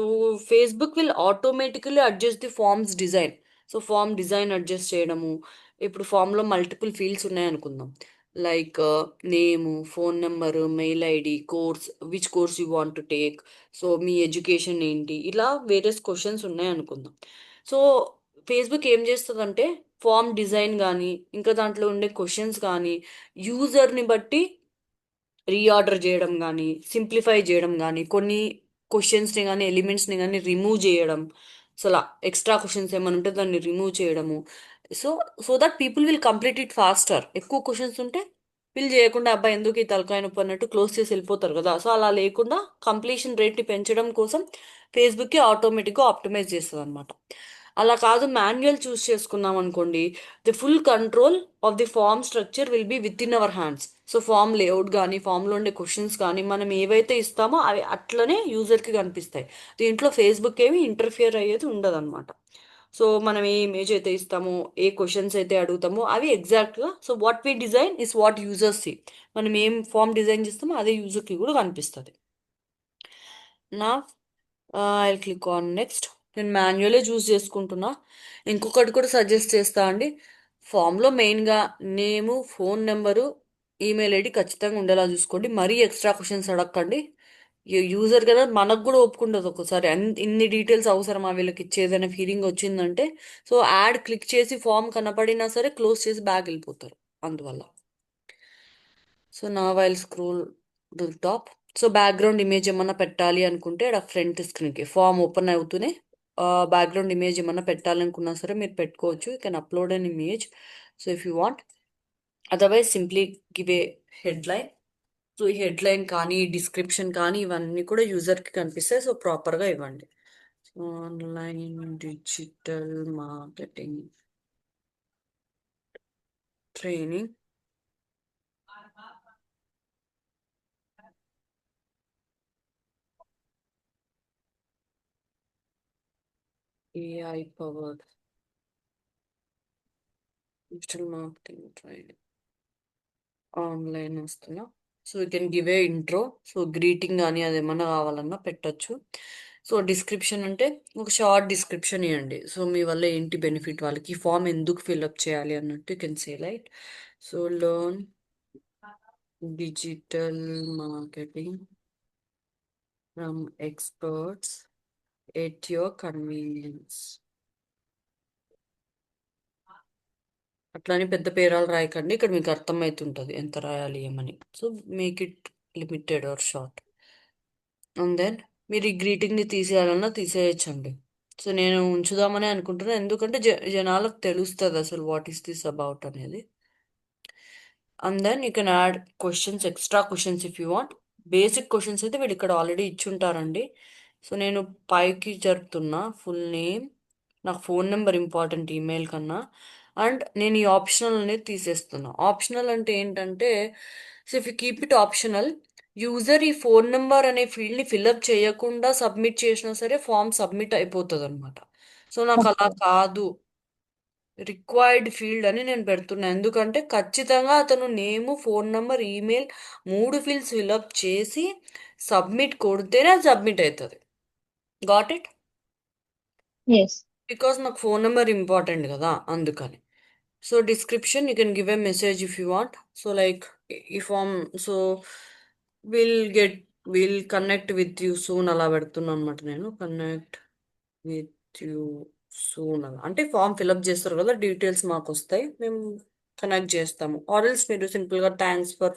Facebook will automatically adjust the forms design. So form design adjust చేయడము. ఇప్పుడు ఫామ్లో మల్టిపుల్ ఫీల్డ్స్ ఉన్నాయనుకుందాం, like name, phone number, mail ID, course, which course you want to take, so మీ education ఏంటి, ఇలా వేరియస్ క్వశ్చన్స్ ఉన్నాయనుకుందాం. So Facebook ఏం చేస్తుందంటే ఫామ్ డిజైన్ కానీ ఇంకా దాంట్లో ఉండే క్వశ్చన్స్ కానీ యూజర్ని బట్టి రీఆర్డర్ చేయడం కానీ సింప్లిఫై చేయడం కానీ కొన్ని క్వశ్చన్స్ని కానీ ఎలిమెంట్స్ని కానీ రిమూవ్ చేయడం, అసలు ఎక్స్ట్రా క్వశ్చన్స్ ఏమైనా ఉంటే దాన్ని రిమూవ్ చేయడము. So so that people will complete it faster. ఎక్కువ క్వశ్చన్స్ ఉంటే ఫిల్ చేయకుండా అబ్బాయి ఎందుకు ఈ తలకాయ నొప్పి అన్నట్టు క్లోజ్ చేసి వెళ్ళిపోతారు కదా. సో అలా లేకుండా కంప్లీషన్ రేట్ని పెంచడం కోసం ఫేస్బుక్కి ఆటోమేటిక్గా ఆప్టిమైజ్ చేస్తుంది అనమాట. అలా కాదు మాన్యువల్ చూస్ చేసుకున్నాం అనుకోండి, the full control of the form structure will be within our hands. So form layout కానీ ఫామ్లో ఉండే క్వశ్చన్స్ కానీ మనం ఏవైతే ఇస్తామో అవి అట్లనే యూజర్కి కనిపిస్తాయి. దీంట్లో ఫేస్బుక్ ఏమి ఇంటర్ఫియర్ అయ్యేది ఉండదు అనమాట. సో మనం ఏ ఇమేజ్ అయితే ఇస్తామో ఏ క్వశ్చన్స్ అయితే అడుగుతామో అవి ఎగ్జాక్ట్గా, so what we design is what users see. మనం ఏం ఫామ్ డిజైన్ చేస్తామో అదే యూజర్కి కూడా కనిపిస్తుంది. నా ఐ క్లిక్ ఆన్ నెక్స్ట్. నేను మాన్యువలే చూస్ చేసుకుంటున్నా. ఇంకొకటి కూడా సజెస్ట్ చేస్తా అండి. ఫామ్లో మెయిన్గా నేము, ఫోన్ నెంబరు, ఈమెయిల్ ఐడి ఖచ్చితంగా ఉండేలా చూసుకోండి. మరీ ఎక్స్ట్రా క్వశ్చన్స్ అడగండి. యూజర్ కదా, మనకు కూడా ఒప్పుకుంటుంది ఒక్కోసారి ఇన్ని డీటెయిల్స్ అవసరమా వీళ్ళకి ఇచ్చేదనే ఫీలింగ్ వచ్చిందంటే. సో యాడ్ క్లిక్ చేసి ఫామ్ కనపడినా సరే క్లోజ్ చేసి బ్యాక్ వెళ్ళిపోతారు అందువల్ల. సో నా while scroll to top. So background image ఏమన్నా పెట్టాలి అనుకుంటే అక్కడ ఫ్రంట్ స్క్రీన్కి ఫామ్ ఓపెన్ అవుతూనే బ్యాక్గ్రౌండ్ ఇమేజ్ ఏమన్నా పెట్టాలనుకున్నా సరే మీరు పెట్టుకోవచ్చు. You can upload an image so if you want. Otherwise simply give a headline. So ఈ హెడ్లైన్ కానీ డిస్క్రిప్షన్ కానీ ఇవన్నీ కూడా యూజర్కి కనిపిస్తాయి. సో ప్రాపర్గా ఇవ్వండి. Online digital marketing training AI powered digital marketing training online వస్తున్నా. So you can give a intro. So greeting కానీ అది ఏమన్నా కావాలన్నా పెట్టచ్చు. సో డిస్క్రిప్షన్ అంటే ఒక షార్ట్ డిస్క్రిప్షన్ ఇవ్వండి. సో మీ వల్ల ఏంటి బెనిఫిట్, వాళ్ళకి ఈ ఫామ్ ఎందుకు ఫిల్అప్ చేయాలి అన్నట్టు you can say light. So learn digital marketing from experts at your convenience. అట్లానే పెద్ద పేరాలు రాయకండి, ఇక్కడ మీకు అర్థమవుతుంటుంది ఎంత రాయాలి ఏమని. So make it limited or short. And then మీరు ఈ గ్రీటింగ్ని తీసేయాలన్నా తీసేయచ్చండి. సో నేను ఉంచుదామని అనుకుంటున్నాను, ఎందుకంటే జనాలకు తెలుస్తుంది అసలు వాట్ ఈస్ దిస్ అబౌట్ అనేది. And then you can add questions, extra questions if you want. Basic questions అయితే వీళ్ళు ఇక్కడ ఆల్రెడీ ఇచ్చుంటారండి. సో నేను పైకి జరుపుతున్నా ఫుల్ నేమ్, నాకు ఫోన్ నెంబర్ ఇంపార్టెంట్ ఈమెయిల్ కన్నా. అండ్ నేను ఈ ఆప్షనల్ అనేది తీసేస్తున్నా. ఆప్షనల్ అంటే ఏంటంటే, so if you keep it optional, user ఈ ఫోన్ నెంబర్ అనే ఫీల్డ్ని ఫిల్అప్ చేయకుండా సబ్మిట్ చేసినా సరే ఫామ్ సబ్మిట్ అయిపోతుంది అనమాట. సో నాకు అలా ఓకే. కాదు, రిక్వైర్డ్ ఫీల్డ్ అని నేను పెడుతున్నా. ఎందుకంటే ఖచ్చితంగా అతను name, phone number, email 3 fields fill up చేసి సబ్మిట్ కొడితేనే అది సబ్మిట్ అవుతుంది. Got it? ఎస్. బికాస్ నాకు ఫోన్ నెంబర్ ఇంపార్టెంట్ కదా అందుకని. So description you can give a message if you want. So like ఈ form, so will get will connect with you soon అలా పెడుతున్నాను అనమాట. నేను కనెక్ట్ విత్ యూ సూన్ అలా అంటే ఫామ్ ఫిల్అప్ చేస్తారు కదా, డీటెయిల్స్ మాకు వస్తాయి, మేము కనెక్ట్ చేస్తాము. ఆర్ఎల్స్ మీరు సింపుల్గా thanks for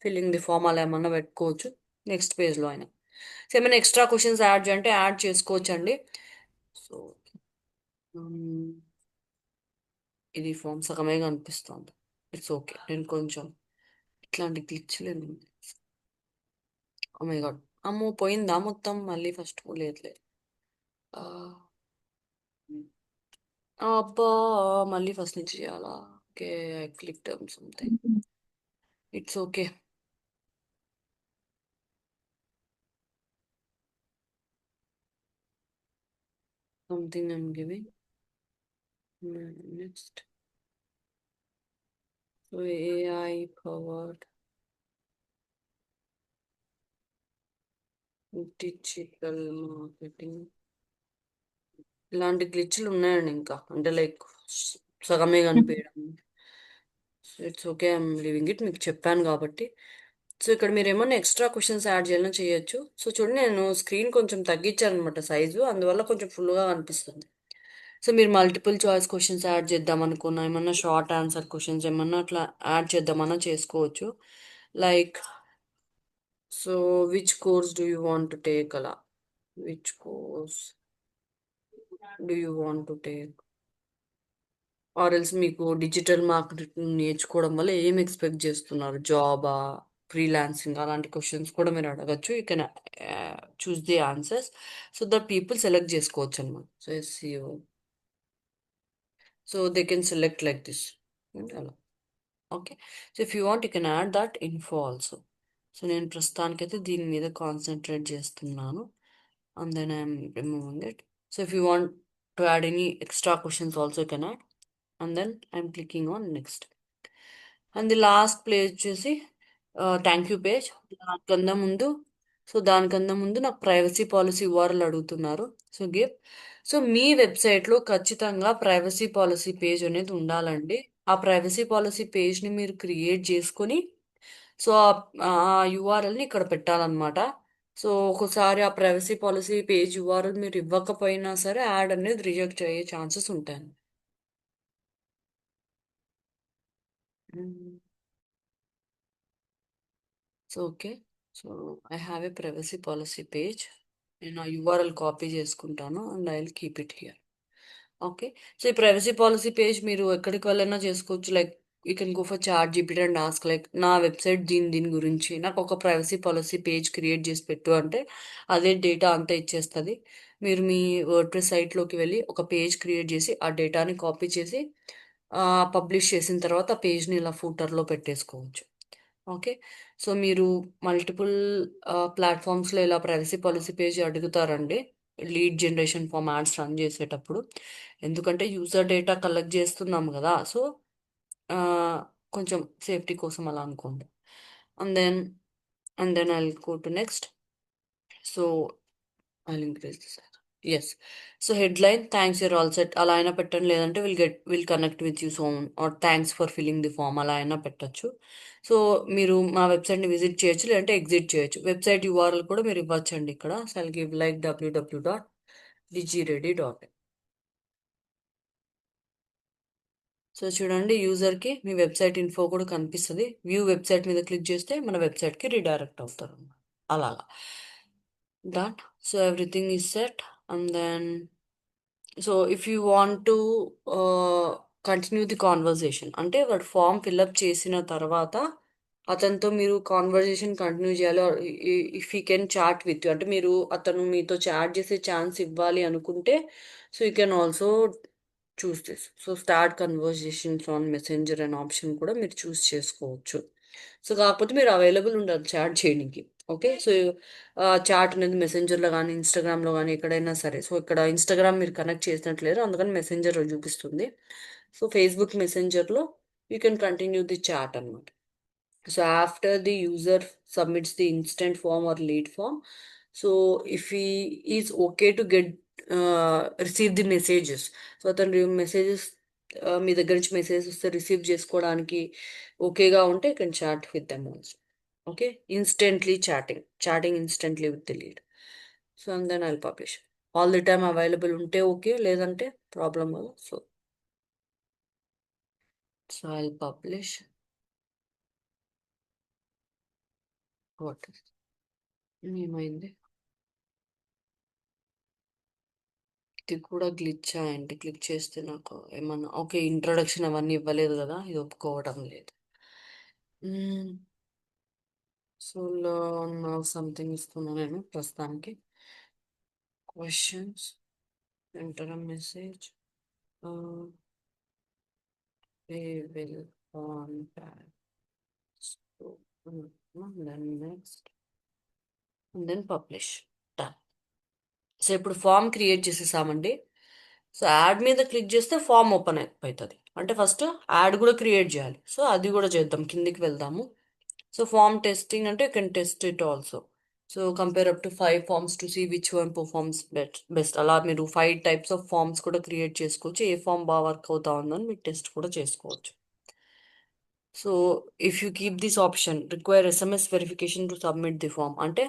filling the form అలా ఏమన్నా పెట్టుకోవచ్చు నెక్స్ట్ పేజ్లో అయినా. సో ఏమైనా ఎక్స్ట్రా క్వశ్చన్స్ యాడ్ చేయంటే యాడ్ చేసుకోవచ్చు అండి. సో ఇది ఫామ్ సగమే కనిపిస్తుంది. It's okay. నేను కొంచెం ఇట్లాంటి గ్లిచ్లేదు. ఓ మై గాడ్, అమ్మో పోయిందా మొత్తం, మళ్ళీ ఫస్ట్ లేదు లేదు. ఆ, అబ్బా, మళ్ళీ ఫస్ట్ నుంచి చేయాలా? Okay, I click something. It's okay. Something I'm giving next. So AI powered digital marketing. ఇలాంటి గ్లిచ్లు ఉన్నాయండి ఇంకా, అంటే లైక్ సగమే కనిపించడం. It's okay, I'm leaving it, మీకు చెప్పాను కాబట్టి. సో ఇక్కడ మీరు ఏమన్నా ఎక్స్ట్రా క్వశ్చన్స్ యాడ్ చేయాలని చేయొచ్చు. సో చూడండి నేను స్క్రీన్ కొంచెం తగ్గించాను అనమాట సైజు, అందువల్ల కొంచెం ఫుల్గా కనిపిస్తుంది. సో మీరు మల్టిపుల్ చాయిస్ క్వశ్చన్స్ యాడ్ చేద్దాం అనుకున్నా, ఏమన్నా షార్ట్ ఆన్సర్ క్వశ్చన్స్ ఏమన్నా అట్లా యాడ్ చేద్దామన్నా చేసుకోవచ్చు. Like so which course do you want to take అలా, which course do you want to take, or else మీకు డిజిటల్ మార్కెటింగ్ నేర్చుకోవడం వల్ల ఏం ఎక్స్పెక్ట్ చేస్తున్నారు, జాబా, ఫ్రీలాన్సింగ్, అలాంటి క్వశ్చన్స్ కూడా మీరు అడగచ్చు. You can choose the answers so that people select చేసుకోవచ్చు అనమాట. So SEO, so they can select like this అలా. Okay, so if you want you can add that info also. So నేను ప్రస్తుతానికైతే దీని మీద కాన్సన్ట్రేట్ చేస్తున్నాను. And then I'm removing it. So if you want to add any extra questions also you can add. And then I'm clicking on next. And the last place వచ్చేసి thank you page. దానికన్నా ముందు దానికన్నా ముందు నాకు privacy policy URL అడుగుతున్నారు. So give. So మీ వెబ్సైట్లో ఖచ్చితంగా privacy policy page అనేది ఉండాలండి. ఆ ప్రైవసీ పాలసీ పేజ్ని మీరు క్రియేట్ చేసుకొని సో ఆ యూఆర్ఎల్ని ఇక్కడ పెట్టాలన్నమాట. సో ఒకసారి ఆ ప్రైవసీ పాలసీ పేజ్ యూఆర్ఎల్ మీరు ఇవ్వకపోయినా సరే యాడ్ అనేది రిజెక్ట్ అయ్యే ఛాన్సెస్ ఉంటాయి. So okay, so I have a privacy policy page. నేను ఆ యూఆర్ఎల్ కాపీ చేసుకుంటాను and I will keep it here. Okay, so ఈ ప్రైవసీ పాలసీ పేజ్ మీరు ఎక్కడికి వెళ్ళైనా చేసుకోవచ్చు. Like you can go for chat GPT and ask like నా website దీని గురించి నాకు ఒక ప్రైవసీ పాలసీ పేజ్ క్రియేట్ చేసి పెట్టు అంటే అదే డేటా అంతా ఇచ్చేస్తుంది. మీరు మీ వర్డ్ప్రెస్ సైట్లోకి వెళ్ళి ఒక పేజ్ క్రియేట్ చేసి ఆ డేటాని కాపీ చేసి పబ్లిష్ చేసిన తర్వాత ఆ పేజ్ని ఇలా ఫూటర్లో పెట్టేసుకోవచ్చు. ఓకే, సో మీరు మల్టిపుల్ ప్లాట్ఫామ్స్లో ఇలా ప్రైవసీ పాలసీ పేజ్ అడుగుతారండి lead generation form ads run చేసేటప్పుడు. ఎందుకంటే యూజర్ డేటా కలెక్ట్ చేస్తున్నాం కదా, సో కొంచెం సేఫ్టీ కోసం అలా అనుకోండి. And then I go to next. So I increase this. Yes, so headline thanks you're all set అలా అయినా పెట్టండి, లేదంటే will connect with you soon or thanks for filling the form అలా అయినా పెట్టచ్చు. సో మీరు మా వెబ్సైట్ని విజిట్ చేయొచ్చు, లేదంటే ఎగ్జిట్ చేయొచ్చు. వెబ్సైట్ యూఆర్ఎల్ కూడా మీరు ఇవ్వచ్చండి ఇక్కడ. So I'll give like www.digiready.in. So చూడండి, యూజర్కి మీ వెబ్సైట్ ఇన్ఫో కూడా కనిపిస్తుంది. వ్యూ వెబ్సైట్ మీద క్లిక్ చేస్తే మన వెబ్సైట్కి రీడైరెక్ట్ అవుతారు అలాగా. Done. So everything is set. And then so if you want to continue the conversation అంటే వాడు ఫామ్ ఫిల్అప్ చేసిన తర్వాత అతనితో మీరు కాన్వర్జేషన్ కంటిన్యూ చేయాలి. If you can chat with you అంటే మీరు అతను మీతో చాట్ చేసే ఛాన్స్ ఇవ్వాలి అనుకుంటే so you can also choose this. So start conversations on messenger అనే ఆప్షన్ కూడా మీరు చూస్ చేసుకోవచ్చు. సో కాకపోతే మీరు అవైలబుల్ ఉండాలి చాట్ చేయడానికి. ఓకే, సో చాట్ అనేది మెసెంజర్లో కానీ ఇన్స్టాగ్రామ్లో కానీ ఎక్కడైనా సరే. సో ఇక్కడ ఇన్స్టాగ్రామ్ మీరు కనెక్ట్ చేసినట్లేరు, అందుకని మెసెంజర్లో చూపిస్తుంది. సో ఫేస్బుక్ మెసెంజర్లో you can continue the chat అనమాట. So after the user submits the instant form or lead form, so if he is okay to get receive the messages, so అతను messages మీ దగ్గర నుంచి messages వస్తే receive చేసుకోవడానికి ఓకేగా ఉంటే can chat with them also. Okay, instantly chatting instantly with the lead. So and then I publish. All the time available ఉంటే okay, లేదంటే ప్రాబ్లమ్ కదా. So I publish. వాట్ ఏమైంది, ఇది కూడా గ్లిచ్ అయ్యండి. క్లిక్ చేస్తే నాకు ఏమన్నా ఓకే ఇంట్రొడక్షన్ అవన్నీ ఇవ్వలేదు కదా, ఇది ఒప్పుకోవడం లేదు. సో నా సంథింగ్ ఇస్తున్నా నేను ప్రస్తుతానికి. Questions, enter message, will contact, then next, then publish. Done. So ఇప్పుడు ఫామ్ క్రియేట్ చేసేసామండి. సో యాడ్ మీద క్లిక్ చేస్తే ఫామ్ ఓపెన్ అవుతుంది. అంటే ఫస్ట్ యాడ్ కూడా క్రియేట్ చేయాలి. సో అది కూడా చేద్దాం, కిందికి వెళ్దాము. సో ఫామ్ టెస్టింగ్ అంటే you can test it also. So compare up to 5 forms to see which one performs best. అలా మీరు 5 టైప్స్ ఆఫ్ ఫార్మ్స్ కూడా క్రియేట్ చేసుకోవచ్చు. ఏ ఫామ్ బాగా వర్క్ అవుతా ఉందని మీరు టెస్ట్ కూడా చేసుకోవచ్చు. So if you keep this option require SMS verification to submit the form అంటే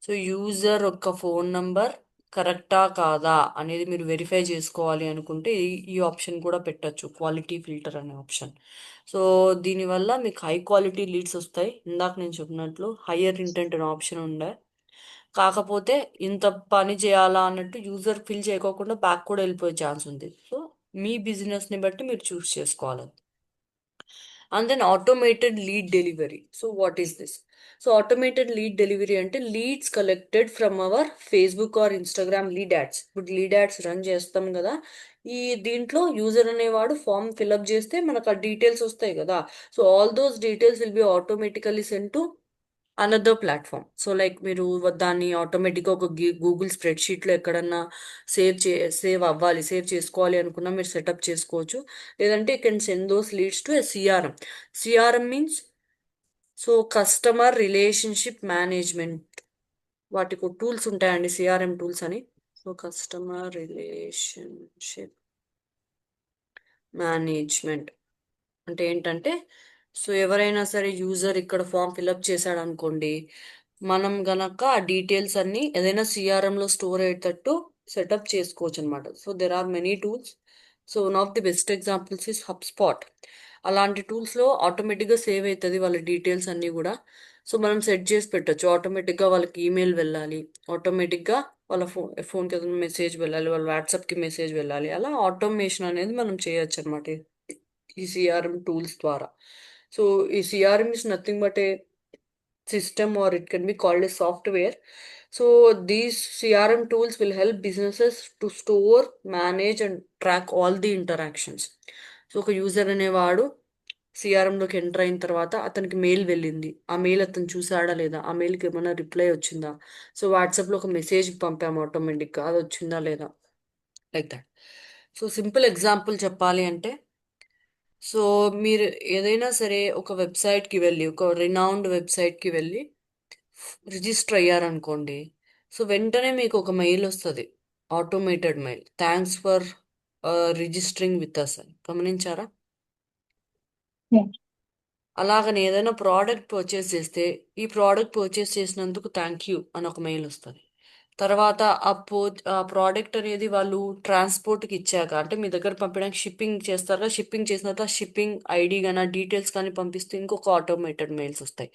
సో యూజర్ యొక్క ఫోన్ నంబర్ కరెక్టా కాదా అనేది మీరు వెరిఫై చేసుకోవాలి అనుకుంటే ఈ ఆప్షన్ కూడా పెట్టొచ్చు, క్వాలిటీ ఫిల్టర్ అనే ఆప్షన్. సో దీనివల్ల మీకు హై క్వాలిటీ లీడ్స్ వస్తాయి. ఇందాక నేను చెప్పినట్లు హయ్యర్ ఇంటెంట్ అనే ఆప్షన్ ఉండే, కాకపోతే ఇంత పని చేయాలా అన్నట్టు యూజర్ ఫిల్ చేయకోకుండా బ్యాక్ కూడా వెళ్ళిపోయే ఛాన్స్ ఉంది. సో మీ బిజినెస్ని బట్టి మీరు చూస్ చేసుకోవాలి. And then automated lead delivery. So what is this? So automated lead delivery అంటే leads collected from our Facebook or Instagram lead ads. ఇప్పుడు లీడ్ యాడ్స్ రన్ చేస్తాం కదా, ఈ దీంట్లో యూజర్ అనేవాడు ఫామ్ ఫిల్అప్ చేస్తే మనకు ఆ డీటెయిల్స్ వస్తాయి కదా. So all those details will be automatically send to another platform. So like మీరు దాన్ని ఆటోమేటిక్గా ఒక గూగుల్ స్ప్రెడ్షీట్లో ఎక్కడన్నా సేవ్ చేసుకోవాలి అనుకున్నా మీరు సెటప్ చేసుకోవచ్చు. లేదంటే you can send those leads to CRM. CRM means so customer relationship management. వాటికి టూల్స్ ఉంటాయండి, సిఆర్ఎం టూల్స్ అని. సో కస్టమర్ రిలేషన్షిప్ మేనేజ్మెంట్ అంటే ఏంటంటే, సో ఎవరైనా సరే యూజర్ ఇక్కడ ఫామ్ ఫిల్అప్ చేశాడు అనుకోండి, మనం గనక ఆ డీటెయిల్స్ అన్ని ఏదైనా సిఆర్ఎంలో స్టోర్ అయ్యేటట్టు సెటప్ చేసుకోవచ్చు అనమాట. So there are many tools. So one of the best examples is HubSpot. అలాంటి టూల్స్లో ఆటోమేటిక్గా సేవ్ అవుతుంది వాళ్ళ డీటెయిల్స్ అన్నీ కూడా. సో మనం సెట్ చేసి పెట్టచ్చు, ఆటోమేటిక్గా వాళ్ళకి ఈమెయిల్ వెళ్ళాలి, ఆటోమేటిక్గా వాళ్ళ ఫోన్కి ఏదైనా మెసేజ్ వెళ్ళాలి, వాళ్ళ వాట్సాప్కి మెసేజ్ వెళ్ళాలి, అలా ఆటోమేషన్ అనేది మనం చేయొచ్చు అనమాట ఈ సిఆర్ఎం టూల్స్ ద్వారా. సో ఈ CRM is nothing but A system, or it can be called a software. So these CRM tools will help businesses to store, manage and track all the interactions. So ఒక user అనేవాడు సిఆర్ఎంలోకి enter అయిన తర్వాత అతనికి mail వెళ్ళింది, ఆ mail అతను చూసాడా లేదా, ఆ మెయిల్కి ఏమైనా రిప్లై వచ్చిందా, సో వాట్సాప్లో ఒక మెసేజ్ పంపాము ఆటోమేటిక్గా, అది వచ్చిందా లేదా, like that. So simple example చెప్పాలి అంటే, సో మీరు ఏదైనా సరే ఒక వెబ్సైట్కి వెళ్ళి, ఒక రినౌండ్ వెబ్సైట్కి వెళ్ళి రిజిస్టర్ అయ్యారనుకోండి, సో వెంటనే మీకు ఒక మెయిల్ వస్తుంది, automated mail, thanks for registering with us అని. గమనించారా? Yeah. అలాగని ఏదైనా ప్రోడక్ట్ పర్చేస్ చేస్తే, ఈ ప్రోడక్ట్ పర్చేస్ చేసినందుకు థ్యాంక్ యూ అని ఒక మెయిల్ వస్తుంది. తర్వాత ఆ ప్రోడక్ట్ అనేది వాళ్ళు ట్రాన్స్పోర్ట్కి ఇచ్చాక, అంటే మీ దగ్గర పంపడానికి షిప్పింగ్ చేస్తారు కదా, షిప్పింగ్ చేసిన తర్వాత షిప్పింగ్ ఐడి కానీ డీటెయిల్స్ కానీ పంపిస్తే ఇంకొక ఆటోమేటెడ్ మెయిల్స్ వస్తాయి.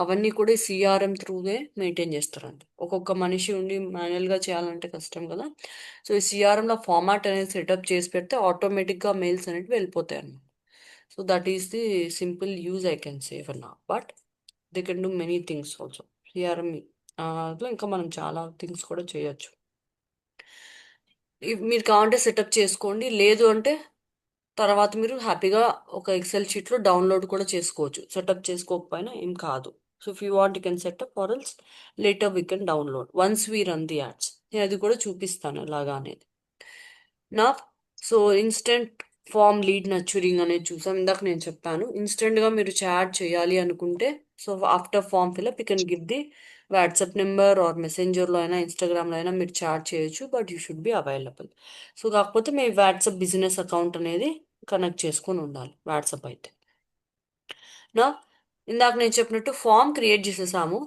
అవన్నీ కూడా సిఆర్ఎం త్రూనే మెయింటైన్ చేస్తారండి. ఒక్కొక్క మనిషి ఉండి మాన్యువల్గా చేయాలంటే కష్టం కదా. సో ఈ సిఆర్ఎంలో ఫార్మాట్ అనేది సెటప్ చేసి పెడితే ఆటోమేటిక్గా మెయిల్స్ అనేవి వెళ్ళిపోతాయి అన్నమాట. So that is the simple use I can say for నా, but they can do many things also. CRM లో ఇంకా మనం చాలా థింగ్స్ కూడా చేయొచ్చు. మీరు కావాలంటే సెటప్ చేసుకోండి, లేదు అంటే తర్వాత మీరు హ్యాపీగా ఒక ఎక్సెల్ షీట్లో డౌన్లోడ్ కూడా చేసుకోవచ్చు, సెటప్ చేసుకోకపోయినా ఏం కాదు. So if you want you can setup, or else later we can download once we run the ads. నేను అది కూడా చూపిస్తాను ఎలాగా అనేది. నా so instant form lead nurturing అనేది చూసాం, ఇందాక నేను చెప్పాను. ఇన్స్టెంట్గా మీరు చాట్ చేయాలి అనుకుంటే, so after form fill up you can give the WhatsApp number or మెసెంజర్లో అయినా ఇన్స్టాగ్రామ్లో అయినా మీరు చాట్ చేయొచ్చు, but you should be available. So కాకపోతే మీ వాట్సాప్ బిజినెస్ అకౌంట్ అనేది కనెక్ట్ చేసుకొని ఉండాలి వాట్సాప్ అయితే. నా ఇందాక నేను చెప్పినట్టు ఫామ్ క్రియేట్ చేసేసాము.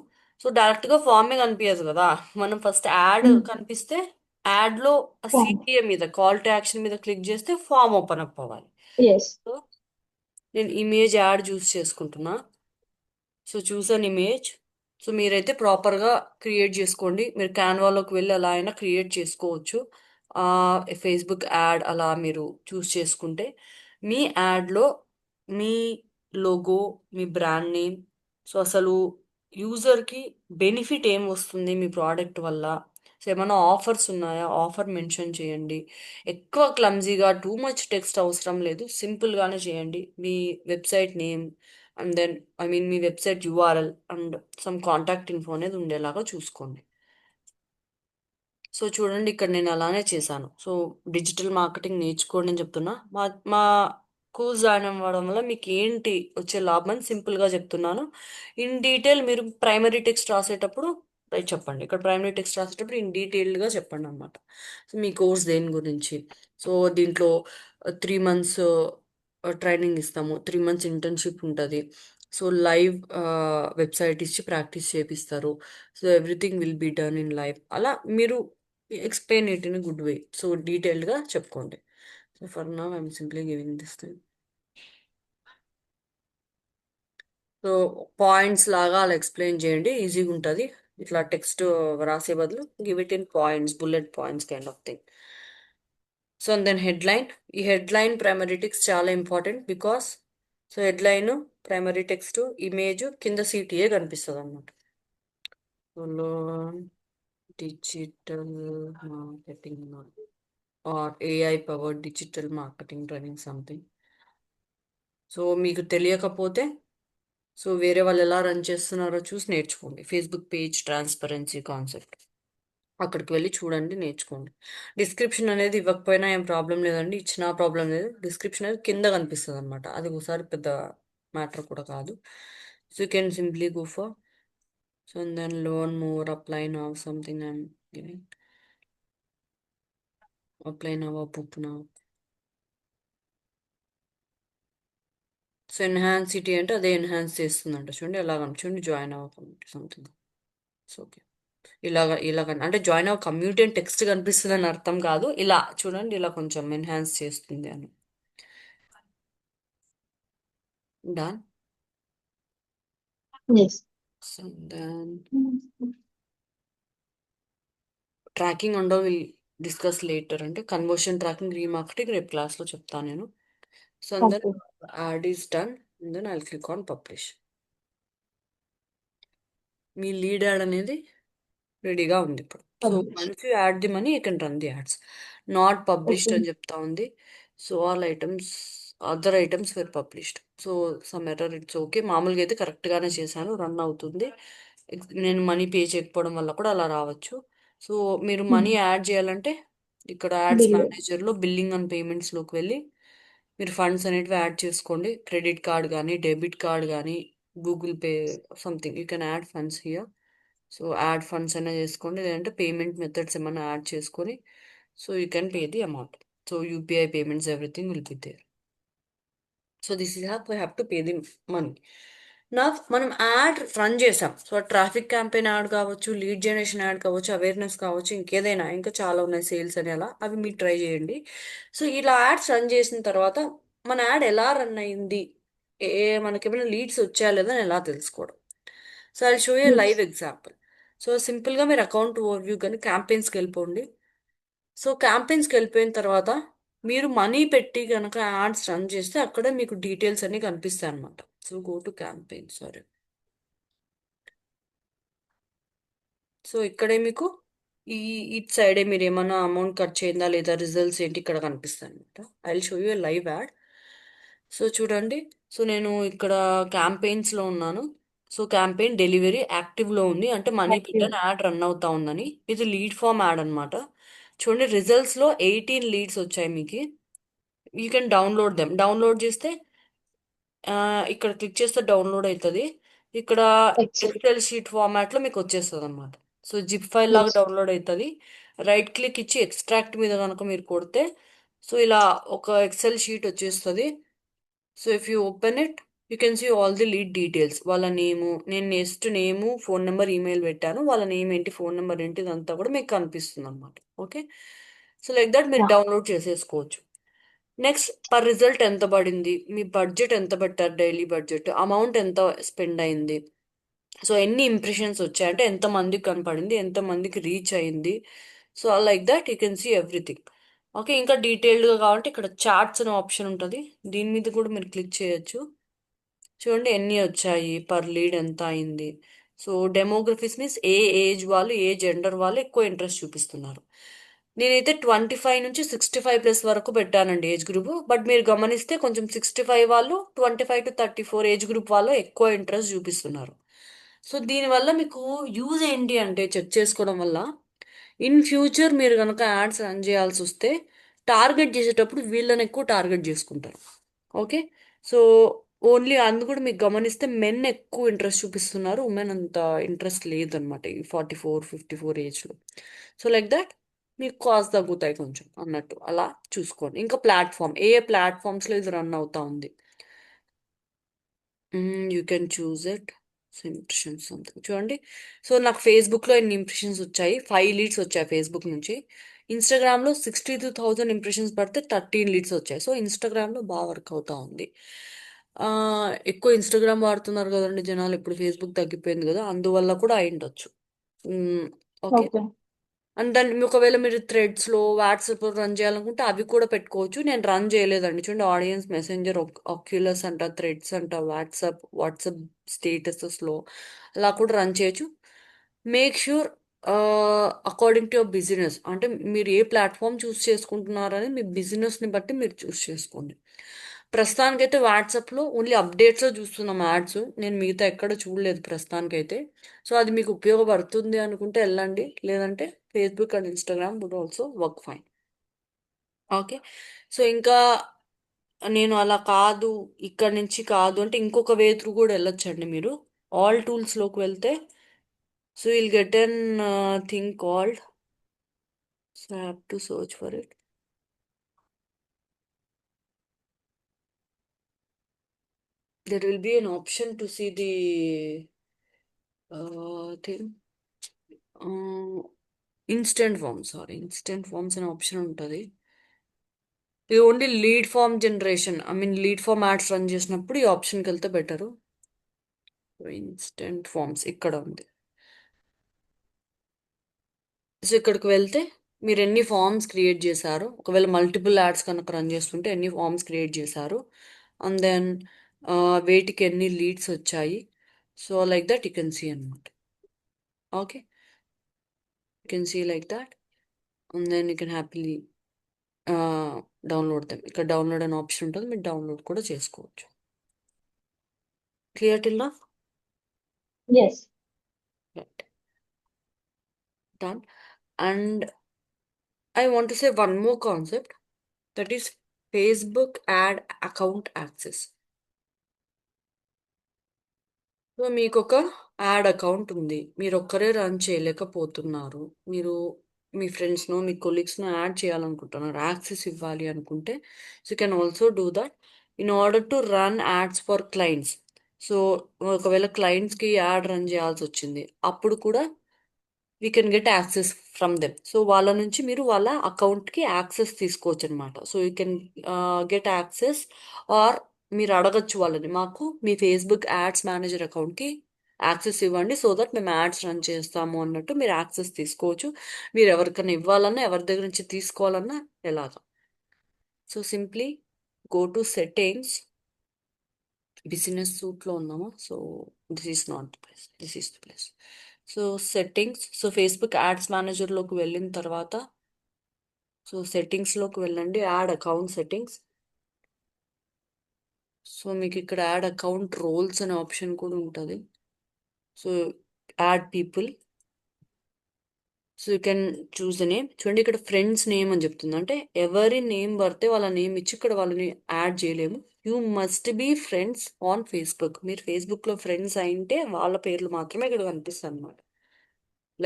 సో డైరెక్ట్గా ఫామే కనిపించదు కదా, మనం ఫస్ట్ యాడ్ Mm. కనిపిస్తే యాడ్లో Form. సిపిఏ మీద, కాల్ టు యాక్షన్ మీద క్లిక్ చేస్తే ఫామ్ ఓపెన్ అప్ అవ్వాలి. Yes. సో నేను ఇమేజ్ యాడ్ చూస్ చేసుకుంటున్నా. సో చూసాను ఇమేజ్. సో మీరైతే ప్రాపర్గా క్రియేట్ చేసుకోండి, మీరు క్యాన్వాలోకి వెళ్ళి అలా అయినా క్రియేట్ చేసుకోవచ్చు. ఫేస్బుక్ యాడ్ అలా మీరు చూస్ చేసుకుంటే మీ యాడ్లో మీ లోగో, మీ బ్రాండ్ నేమ్, సో అసలు యూజర్కి బెనిఫిట్ ఏం వస్తుంది మీ ప్రోడక్ట్ వల్ల, సో ఏమైనా ఆఫర్స్ ఉన్నాయా, ఆఫర్ మెన్షన్ చేయండి. ఎక్కువ క్లమ్జీగా టూ మచ్ టెక్స్ట్ అవసరం లేదు, సింపుల్గానే చేయండి. మీ website name and then I mean మీ website URL and some contact info అనేది ఉండేలాగా చూసుకోండి. సో చూడండి ఇక్కడ నేను అలానే చేశాను. సో డిజిటల్ మార్కెటింగ్ నేర్చుకోండి అని చెప్తున్నా. మా కోర్స్ జాయిన్ అవ్వడం వల్ల మీకు ఏంటి వచ్చే లాభం అని సింపుల్గా చెప్తున్నాను. ఇన్ డీటెయిల్ మీరు ప్రైమరీ టెక్స్ట్ రాసేటప్పుడు రైట్ చెప్పండి, ఇక్కడ ప్రైమరీ టెక్స్ట్ రాసేటప్పుడు ఇన్ డీటెయిల్డ్గా చెప్పండి అనమాట. సో మీ కోర్స్ దేని గురించి, సో దీంట్లో 3 months ట్రైనింగ్ ఇస్తాము, 3 months ఇంటర్న్షిప్ ఉంటుంది, సో లైవ్ వెబ్సైట్ ఇచ్చి ప్రాక్టీస్ చేపిస్తారు, so everything will be done in live. అలా మీరు explain it in good way. So డీటెయిల్డ్గా చెప్పుకోండి. So for now I'm simply giving this thing. So points లాగా అలా ఎక్స్ప్లెయిన్ చేయండి, ఈజీగా ఉంటుంది. ఇట్లా టెక్స్ట్ రాసే బదులు give it in points, bullet points kind of thing. So and then headline. ఈ హెడ్లైన్ ప్రైమరీ టెక్స్ట్ చాలా important because so headline, primary text, image, కింద సిటిఏ కనిపిస్తుంది అనమాట. Digital marketing or AI powered digital marketing training something. So మీకు తెలియకపోతే so వేరే వాళ్ళు ఎలా రన్ చేస్తున్నారో చూసి నేర్చుకోండి. ఫేస్బుక్ పేజ్ ట్రాన్స్పరెన్సీ కాన్సెప్ట్, అక్కడికి వెళ్ళి చూడండి, నేర్చుకోండి. డిస్క్రిప్షన్ అనేది ఇవ్వకపోయినా ఏం ప్రాబ్లం లేదండి, ఇచ్చినా ప్రాబ్లం లేదు. డిస్క్రిప్షన్ అనేది కింద కనిపిస్తుంది అనమాట, అది ఒకసారి పెద్ద మ్యాటర్ కూడా కాదు. So you can simply go for so and then learn more, apply now something I'm giving, apply now, book now. So enhance CTA అంటే అదే ఎన్హాన్స్ చేస్తుందంట, చూడండి ఎలాగ చూడండి, జాయిన్ అవ్వ కమ్యూనిటీ సంథింగ్. సో ఓకే, ఇలాగ అంటే జాయిన్ అవ్వ కమ్యూనిటీ అని టెక్స్ట్ కనిపిస్తుంది అని అర్థం కాదు, ఇలా చూడండి, ఇలా కొంచెం ఎన్హాన్స్ చేస్తుంది అని. Done. Yes. So then tracking and all will discuss later, అంటే కన్వర్షన్ ట్రాకింగ్, రీమార్కెటింగ్ రేపు క్లాస్లో చెప్తాను నేను. So and then Okay. Ad is done, and then I click on publish. మీ లీడ్ యాడ్ అనేది రెడీగా ఉంది ఇప్పుడు. So Publish. Once you add the money you can run the ads. Not published Okay. అని చెప్తా ఉంది. So all items, other items were published. So some error, it's okay. మామూలుగా అయితే కరెక్ట్గానే చేశాను, రన్ అవుతుంది. నేను మనీ పే చేయకపోవడం వల్ల కూడా అలా రావచ్చు. సో మీరు మనీ యాడ్ చేయాలంటే ఇక్కడ యాడ్స్ Bill. మేనేజర్లో బిల్లింగ్ అండ్ పేమెంట్స్లోకి వెళ్ళి మీరు ఫండ్స్ అనేటివి యాడ్ చేసుకోండి. క్రెడిట్ కార్డ్ కానీ, డెబిట్ కార్డ్ కానీ, Google pay, something you can add funds here. So add funds అయినా చేసుకోండి, లేదంటే పేమెంట్ మెథడ్స్ ఏమైనా యాడ్ చేసుకొని so you can pay the amount. So UPI payments everything will be there. So this is have we have to pay the money. నా మనం ad run చేసాం. So traffic campaign add కావచ్చు, lead generation add కావచ్చు, awareness కావచ్చు, ఇంకేదైనా ఇంకా చాలా ఉన్నాయి, సేల్స్ అని, అలా అవి మీరు ట్రై చేయండి. సో ఇలా యాడ్స్ రన్ చేసిన తర్వాత మన యాడ్ ఎలా రన్ అయింది, మనకేమైనా లీడ్స్ వచ్చాయా లేదా అని ఎలా తెలుసుకోవడం. So I show A Yes. Live example. So సింపుల్గా మీరు అకౌంట్ ఓవర్వ్యూ కానీ క్యాంపెయిన్స్కి వెళ్ళిపోండి. సో క్యాంపెయిన్స్కి వెళ్ళిపోయిన తర్వాత మీరు మనీ పెట్టి కనుక యాడ్స్ రన్ చేస్తే అక్కడ మీకు డీటెయిల్స్ అన్ని కనిపిస్తాయి అనమాట. So go to campaign, sorry. So ఇక్కడే మీకు ఈ ఇట్ సైడే మీరు ఏమైనా అమౌంట్ ఖర్చు అయిందా లేదా, రిజల్ట్స్ ఏంటి ఇక్కడ కనిపిస్తాయి అనమాట. I will show you live add. So చూడండి, సో నేను ఇక్కడ క్యాంపెయిన్స్లో ఉన్నాను. సో క్యాంపెయిన్ డెలివరీ యాక్టివ్లో ఉంది, అంటే మనీ Active. పెట్టాను, యాడ్ రన్ అవుతా ఉందని. ఇది లీడ్ ఫామ్ యాడ్ అనమాట. చూడండి రిజల్ట్స్లో 18 లీడ్స్ వచ్చాయి మీకు. You can download them. Download చేస్తే ఇక్కడ క్లిక్ చేస్తే డౌన్లోడ్ అవుతుంది. ఇక్కడ Excel. ఎక్సెల్ షీట్ ఫార్మాట్లో మీకు వచ్చేస్తుంది అనమాట. సో జిప్ ఫైల్ లాగా Yes. డౌన్లోడ్ అవుతుంది. రైట్ క్లిక్ ఇచ్చి ఎక్స్ట్రాక్ట్ మీద కనుక మీరు కొడితే సో ఇలా ఒక ఎక్సెల్ షీట్ వచ్చేస్తుంది. So if you open it you can see all the lead details. వాళ్ళ నేము, నేను next name, phone number, email పెట్టాను, వాళ్ళ నేమ్ ఏంటి, ఫోన్ నెంబర్ ఏంటి, ఇదంతా కూడా మీకు కనిపిస్తుంది అనమాట. ఓకే, సో లైక్ దట్ మీరు Yeah. డౌన్లోడ్ చేసేసుకోవచ్చు. నెక్స్ట్ పర్ రిజల్ట్ ఎంత పడింది, మీ బడ్జెట్ ఎంత పెట్టారు, డైలీ బడ్జెట్, అమౌంట్ ఎంత స్పెండ్ అయింది, సో ఎన్ని ఇంప్రెషన్స్ వచ్చాయంటే ఎంత మందికి కనపడింది, ఎంత మందికి రీచ్ అయింది. So like that you can see everything. Okay, ఇంకా డీటెయిల్డ్గా కావాలంటే ఇక్కడ చార్ట్స్ అనే ఆప్షన్ ఉంటుంది, దీని మీద కూడా మీరు క్లిక్ చేయొచ్చు. చూడండి ఎన్ని వచ్చాయి, పర్ లీడ్ ఎంత అయింది. సో డెమోగ్రఫీస్ మీన్స్ ఏ ఏజ్ వాళ్ళు, ఏ జెండర్ వాళ్ళు ఎక్కువ ఇంట్రెస్ట్ చూపిస్తున్నారు. నేనైతే 25 నుంచి 65+ వరకు పెట్టానండి ఏజ్ గ్రూప్. బట్ మీరు గమనిస్తే కొంచెం 65 వాళ్ళు, 25 to 34 ఏజ్ గ్రూప్ వాళ్ళు ఎక్కువ ఇంట్రెస్ట్ చూపిస్తున్నారు. సో దీనివల్ల మీకు యూజ్ ఏంటి అంటే చెక్ చేసుకోవడం వల్ల ఇన్ ఫ్యూచర్ మీరు కనుక యాడ్స్ రన్ చేయాల్సి వస్తే టార్గెట్ చేసేటప్పుడు వీళ్ళని ఎక్కువ టార్గెట్ చేసుకుంటారు. ఓకే, సో ఓన్లీ అందు కూడా మీకు గమనిస్తే మెన్ ఎక్కువ ఇంట్రెస్ట్ చూపిస్తున్నారు, ఉమెన్ అంత ఇంట్రెస్ట్ లేదనమాట ఈ 44 54 ఏజ్లో. సో లైక్ దట్ మీకు కాస్ట్ తగ్గుతాయి కొంచెం అన్నట్టు, అలా చూసుకోండి. ఇంకా ప్లాట్ఫామ్, ఏ ప్లాట్ఫామ్స్లో ఇది రన్ అవుతా ఉంది, you can choose it. So impressions something చూడండి. సో నాకు ఫేస్బుక్లో ఎన్ని ఇంప్రెషన్స్ వచ్చాయి, 5 లీడ్స్ వచ్చాయి ఫేస్బుక్ నుంచి. ఇన్స్టాగ్రామ్లో 62,000 ఇంప్రెషన్స్ పడితే 13 లీడ్స్ వచ్చాయి. సో ఇన్స్టాగ్రామ్లో బాగా వర్క్ అవుతా ఉంది. ఆ, ఎక్కువ ఇన్స్టాగ్రామ్ వాడుతున్నారు కదండి జనాలు, ఇప్పుడు ఫేస్బుక్ తగ్గిపోయింది కదా, అందువల్ల కూడా అయి ఉండొచ్చు. ఓకే. ఓకే. అండ్ దాన్ని ఒకవేళ మీరు థ్రెడ్స్లో వాట్సాప్ రన్ చేయాలనుకుంటే అవి కూడా పెట్టుకోవచ్చు. నేను రన్ చేయలేదండి. చూడండి, ఆడియన్స్ మెసెంజర్, ఆక్యులస్ అంట, థ్రెడ్స్ అంట, వాట్సాప్ స్టేటసెస్లో అలా కూడా రన్ చేయొచ్చు. Make sure according to your business, అంటే మీరు ఏ ప్లాట్ఫామ్ చూస్ చేసుకుంటున్నారని మీ బిజినెస్ని బట్టి మీరు చూస్ చేసుకోండి. ప్రస్తుతానికైతే వాట్సాప్లో ఓన్లీ అప్డేట్స్లో చూస్తున్నాం యాడ్స్, నేను మిగతా ఎక్కడ చూడలేదు ప్రస్తుతానికైతే. సో అది మీకు ఉపయోగపడుతుంది అనుకుంటే వెళ్ళండి, లేదంటే Facebook and Instagram would also work fine. Okay. So ఇంకా నేను అలా కాదు, ఇక్కడ నుంచి కాదు అంటే ఇంకొక వే త్రూ కూడా వెళ్ళొచ్చండి మీరు. ఆల్ టూల్స్లోకి వెళ్తే so will get an thing called, so I have to search for it. There will be an option to see the thing. Instant forms, sorry, instant forms అనే ఆప్షన్ ఉంటుంది. ఇది only lead form generation, I mean lead form ads run చేసినప్పుడు ఈ ఆప్షన్కి వెళ్తే better. Instant forms ఇక్కడ ఉంది. So ఇక్కడికి వెళ్తే మీరు ఎన్ని ఫార్మ్స్ క్రియేట్ చేశారు, ఒకవేళ మల్టిపుల్ యాడ్స్ కనుక రన్ చేస్తుంటే ఎన్ని ఫార్మ్స్ క్రియేట్ చేశారు, అండ్ దెన్ వేటికి ఎన్ని లీడ్స్ వచ్చాయి. So like that you can see అనమాట. Okay, you can see like that, and then you can happily download them. ఇక్కడ డౌన్లోడ్ అనే ఆప్షన్ ఉంటుంది, మీరు డౌన్లోడ్ కూడా చేసుకోవచ్చు. క్లియర్ టిల్ నా? Yes. Right, done. And I want to say one more concept, that is Facebook ad account access. So మీకు ఒక add account ఉంది, మీరు ఒక్కరే రన్ చేయలేకపోతున్నారు, మీరు మీ ఫ్రెండ్స్నో మీ కొలీగ్స్నో యాడ్ చేయాలనుకుంటున్నారు, యాక్సెస్ ఇవ్వాలి అనుకుంటే, so you can also do that in order to run ads for clients. So ఒకవేళ క్లయింట్స్కి యాడ్ రన్ చేయాల్సి వచ్చింది, అప్పుడు కూడా we can get access from them. So వాళ్ళ నుంచి మీరు వాళ్ళ అకౌంట్కి యాక్సెస్ తీసుకోవచ్చు అనమాట. So you can get access, or మీరు అడగచ్చు వాళ్ళని, మాకు మీ ఫేస్బుక్ యాడ్స్ మేనేజర్ అకౌంట్కి యాక్సెస్ ఇవ్వండి సో దట్ మేము యాడ్స్ రన్ చేస్తాము అన్నట్టు మీరు యాక్సెస్ తీసుకోవచ్చు. మీరు ఎవరికైనా ఇవ్వాలన్నా, ఎవరి దగ్గర నుంచి తీసుకోవాలన్నా ఎలాగా. So simply go to settings. Business సూట్లో ఉన్నామా, so this is not the place, this is the place. So settings, so Facebook ads మేనేజర్లోకి వెళ్ళిన తర్వాత సో సెట్టింగ్స్లోకి వెళ్ళండి, యాడ్ అకౌంట్ సెట్టింగ్స్. సో మీకు ఇక్కడ యాడ్ అకౌంట్ రోల్స్ అనే ఆప్షన్ కూడా ఉంటుంది. So add people, so you can choose the name. చూడండి ఇక్కడ ఫ్రెండ్స్ నేమ్ అని చెప్తుంది, అంటే ఎవరి నేమ్ పడితే వాళ్ళ నేమ్ ఇచ్చి ఇక్కడ వాళ్ళని యాడ్ చేయలేము. You must be friends on Facebook. మీరు ఫేస్బుక్లో ఫ్రెండ్స్ అయింటే వాళ్ళ పేర్లు మాత్రమే ఇక్కడ కనిపిస్తాయి అనమాట,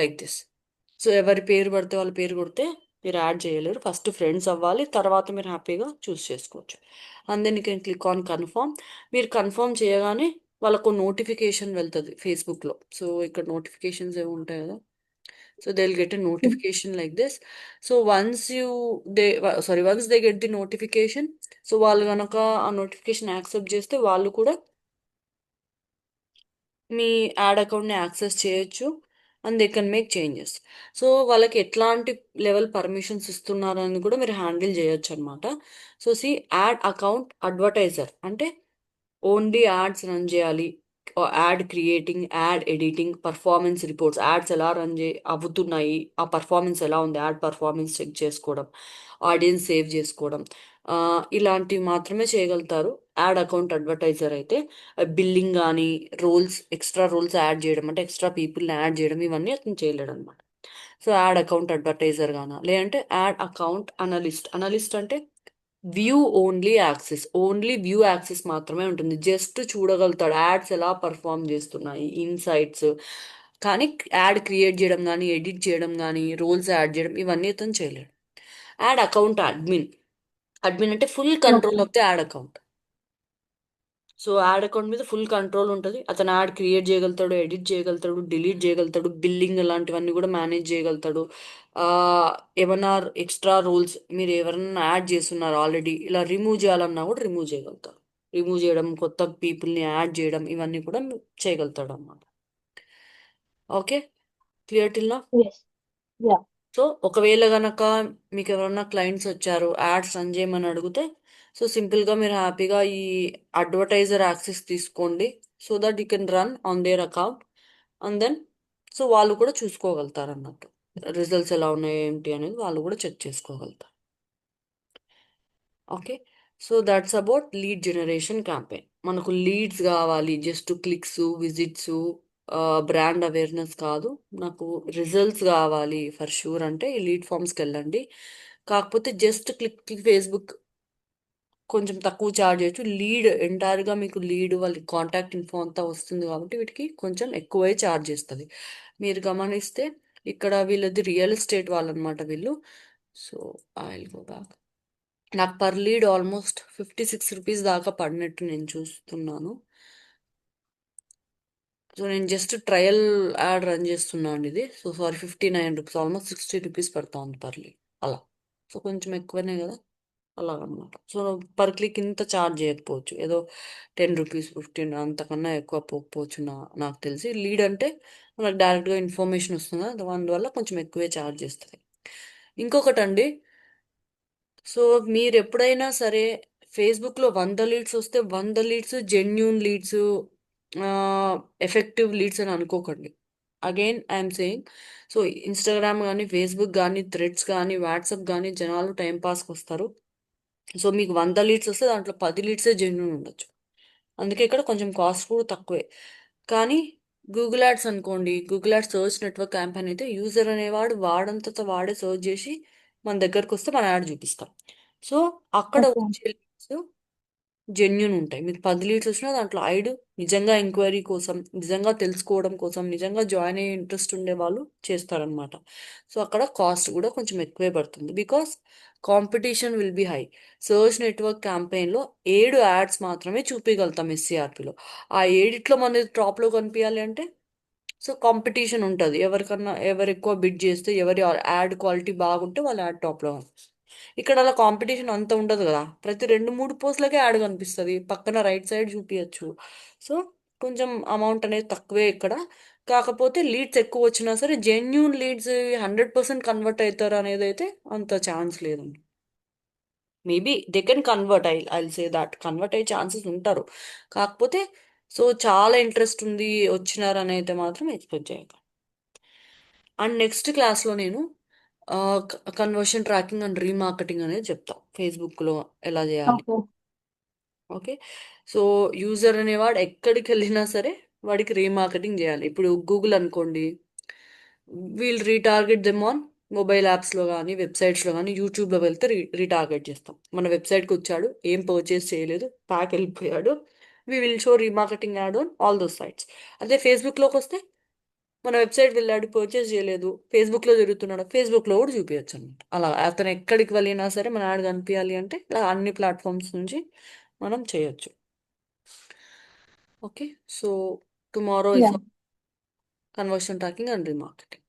లైక్ దిస్. సో ఎవరి పేరు పడితే వాళ్ళ పేరు కొడితే మీరు యాడ్ చేయలేరు, ఫస్ట్ ఫ్రెండ్స్ అవ్వాలి, తర్వాత మీరు హ్యాపీగా చూస్ చేసుకోవచ్చు. And then you can click on confirm. మీరు కన్ఫర్మ్ చేయగానే వాళ్ళకు నోటిఫికేషన్ వెళ్తుంది ఫేస్బుక్లో. సో ఇక్కడ నోటిఫికేషన్స్ ఏమి ఉంటాయి కదా, so they'll get a notification like this. So once they get the notification, so వాళ్ళు కనుక ఆ నోటిఫికేషన్ యాక్సెప్ట్ చేస్తే వాళ్ళు కూడా మీ యాడ్ అకౌంట్ని యాక్సెస్ చేయొచ్చు, and they can make changes. So వాళ్ళకి ఎట్లాంటి లెవెల్ పర్మిషన్స్ ఇస్తున్నారు అని కూడా మీరు హ్యాండిల్ చేయొచ్చు అనమాట. సో యాడ్ అకౌంట్ అడ్వర్టైజర్ అంటే ఓన్లీ యాడ్స్ రన్ చేయాలి, add creating, add editing, performance reports, ads ఎలా అవుతున్నాయి, ఆ పర్ఫార్మెన్స్ ఎలా ఉంది, యాడ్ పర్ఫార్మెన్స్ చెక్ చేసుకోవడం, ఆడియన్స్ సేవ్ చేసుకోవడం, ఇలాంటివి మాత్రమే చేయగలుగుతారు యాడ్ అకౌంట్ అడ్వర్టైజర్ అయితే. బిల్లింగ్ కానీ, ఎక్స్ట్రా రోల్స్ యాడ్ చేయడం, అంటే ఎక్స్ట్రా పీపుల్ని యాడ్ చేయడం, ఇవన్నీ అతను చేయలేడు అనమాట. సో యాడ్ అకౌంట్ అడ్వర్టైజర్ గానా, లేదంటే యాడ్ అకౌంట్ అనలిస్ట్. అనలిస్ట్ అంటే ఓన్లీ వ్యూ యాక్సెస్ మాత్రమే ఉంటుంది, జస్ట్ చూడగలుగుతాడు యాడ్స్ ఎలా పర్ఫామ్ చేస్తున్నాయి, ఇన్సైట్స్. కానీ యాడ్ క్రియేట్ చేయడం కానీ, ఎడిట్ చేయడం కానీ, రోల్స్ యాడ్ చేయడం, ఇవన్నీ అతను చేయలేడు. Add account admin. అడ్మిన్ అంటే full control okay. Of the add account. So add account మీద ఫుల్ కంట్రోల్ ఉంటుంది. అతను యాడ్ క్రియేట్ చేయగలుగుతాడు, ఎడిట్ చేయగలుగుతాడు, డిలీట్ చేయగలుగుతాడు, బిల్లింగ్ అలాంటివన్నీ కూడా మేనేజ్ చేయగలుగుతాడు. ఆ, ఏమన్నా ఎక్స్ట్రా రూల్స్ మీరు ఎవరన్నా యాడ్ చేస్తున్నారు ఆల్రెడీ, ఇలా రిమూవ్ చేయాలన్నా కూడా రిమూవ్ చేయగలుగుతారు. రిమూవ్ చేయడం, కొత్త పీపుల్ని యాడ్ చేయడం, ఇవన్నీ కూడా చేయగలుగుతాడు అన్నమాట. ఓకే, క్లియర్ టిల్ నా? Yes. Yeah. సో ఒకవేళ గనక మీకు ఎవరైనా క్లయింట్స్ వచ్చారు, యాడ్స్ రన్ చేయమని అడిగితే, సో సింపుల్గా మీరు హ్యాపీగా ఈ అడ్వర్టైజర్ యాక్సెస్ తీసుకోండి. So that you can run on their account and then so వాళ్ళు కూడా చూసుకోగలుగుతారు అన్నట్టు. రిజల్ట్స్ ఎలా ఉన్నాయి ఏంటి అనేది వాళ్ళు కూడా చెక్ చేసుకోగలుగుతారు. Okay, so that's about lead generation campaign. మనకు లీడ్స్ కావాలి, just clicks, visits, brand awareness కాదు. నాకు రిజల్ట్స్ కావాలి ఫర్ షూర్ అంటే ఈ లీడ్ ఫామ్స్కి వెళ్ళండి. కాకపోతే జస్ట్ క్లిక్ ఫేస్బుక్ కొంచెం తక్కువ ఛార్జ్ చేయొచ్చు. లీడ్ ఎంటైర్గా మీకు లీడ్ వాళ్ళ కాంటాక్ట్ ఇన్ఫో అంతా వస్తుంది కాబట్టి వీటికి కొంచెం ఎక్కువే ఛార్జ్ చేస్తుంది. మీరు గమనిస్తే ఇక్కడ వీళ్ళది రియల్ ఎస్టేట్ వాళ్ళనమాట వీళ్ళు. So I will go back. నాకు పర్ లీడ్ ఆల్మోస్ట్ 56 రూపీస్ దాకా పడినట్టు నేను చూస్తున్నాను. సో నేను జస్ట్ ట్రయల్ యాడ్ రన్ చేస్తున్నాను అండి ఇది. So sorry, 59 rupees, almost 60 rupees పడతా ఉంది పర్ లీడ్ అలా. సో కొంచెం ఎక్కువనే కదా, అలాగనమాట. సో పర్ క్లిక్ ఇంత ఛార్జ్ చేయకపోవచ్చు, ఏదో 10 రూపీస్, 15 అంతకన్నా ఎక్కువ పోకపోవచ్చు నాకు తెలిసి. లీడ్ అంటే మనకు డైరెక్ట్గా ఇన్ఫర్మేషన్ వస్తుంది కదా, అందువల్ల కొంచెం ఎక్కువే ఛార్జ్ చేస్తుంది. ఇంకొకటండి, సో మీరు ఎప్పుడైనా సరే ఫేస్బుక్లో 100 లీడ్స్ వస్తే 100 leads genuine leads, effective leads అని అనుకోకండి. Again I'm saying, so Instagram కానీ, ఫేస్బుక్ కానీ, థ్రెడ్స్ కానీ, వాట్సాప్ కానీ జనాలు టైంపాస్కి వస్తారు. సో మీకు 100 లీడ్స్ వస్తే దాంట్లో 10 లీడ్సే జెన్యూన్ ఉండొచ్చు. అందుకే ఇక్కడ కొంచెం కాస్ట్ కూడా తక్కువే. కానీ గూగుల్ యాడ్స్ అనుకోండి, Google ads search network campaign అయితే యూజర్ అనేవాడు వాడంతట వాడే సర్చ్ చేసి మన దగ్గరకు వస్తే మన యాడ్ చూపిస్తాం. సో అక్కడ Okay. వచ్చే లీడ్స్ జెన్యున్ ఉంటాయి. మీకు 10 లీడ్స్ వచ్చినా దాంట్లో ఐడు నిజంగా ఎంక్వైరీ కోసం, నిజంగా తెలుసుకోవడం కోసం, నిజంగా జాయిన్ అయ్యే ఇంట్రెస్ట్ ఉండే వాళ్ళు చేస్తారనమాట. సో అక్కడ కాస్ట్ కూడా కొంచెం ఎక్కువే పడుతుంది, because competition will be high. Search network క్యాంపెయిన్లో 7 యాడ్స్ మాత్రమే చూపించగలుగుతాం ఎస్సీఆర్పిలో. ఆ ఏడిట్లో మన టాప్లో కనిపించాలి అంటే సో కాంపిటీషన్ ఉంటుంది. ఎవరికన్నా ఎవరు ఎక్కువ బిడ్ చేస్తే, ఎవరి యాడ్ క్వాలిటీ బాగుంటే వాళ్ళ యాడ్ టాప్లో కనిపిస్తుంది. ఇక్కడ అలా కాంపిటీషన్ అంత ఉండదు కదా, ప్రతి 2-3 పోస్టులకే యాడ్ కనిపిస్తుంది, పక్కన రైట్ సైడ్ చూపించచ్చు. సో కొంచెం అమౌంట్ అనేది తక్కువే ఇక్కడ. కాకపోతే లీడ్స్ ఎక్కువ వచ్చినా సరే జెన్యూన్ లీడ్స్ 100% కన్వర్ట్ అవుతారు అనేది అయితే అంత ఛాన్స్ లేదండి. Maybe they can convert, I say that convert అయ్యే ఛాన్సెస్ ఉంటారు. కాకపోతే సో చాలా ఇంట్రెస్ట్ ఉంది వచ్చినారు అని అయితే మాత్రం ఎక్స్పెక్ట్ చేయకండి. అండ్ నెక్స్ట్ క్లాస్లో నేను కన్వర్షన్ ట్రాకింగ్ అండ్ రీమార్కెటింగ్ అనేది చెప్తాం, ఫేస్బుక్లో ఎలా చేయాలి. Okay. ఓకే, సో యూజర్ అనేవాడు ఎక్కడికి వెళ్ళినా సరే వాడికి రీమార్కెటింగ్ చేయాలి. ఇప్పుడు గూగుల్ అనుకోండి, we'll retarget them on mobile యాప్స్లో కానీ, వెబ్సైట్స్లో కానీ, యూట్యూబ్లో వెళ్తే రీటార్గెట్ చేస్తాం. మన వెబ్సైట్కి వచ్చాడు, ఏం పర్చేస్ చేయలేదు, ప్యాక్ వెళ్ళిపోయాడు, we will show remarketing ad on all those sites. అదే ఫేస్బుక్లోకి వస్తే మన వెబ్సైట్ వెళ్ళాడు, పర్చేస్ చేయలేదు, ఫేస్బుక్లో తిరుగుతున్నాడు, ఫేస్బుక్లో కూడా చూపించచ్చు అనమాట. అలా అతను ఎక్కడికి వెళ్ళినా సరే మన యాడ్ కనిపించాలి అంటే ఇలా అన్ని ప్లాట్ఫామ్స్ నుంచి మనం చేయొచ్చు. Okay, so tomorrow is Yeah. Conversion tracking and remarketing.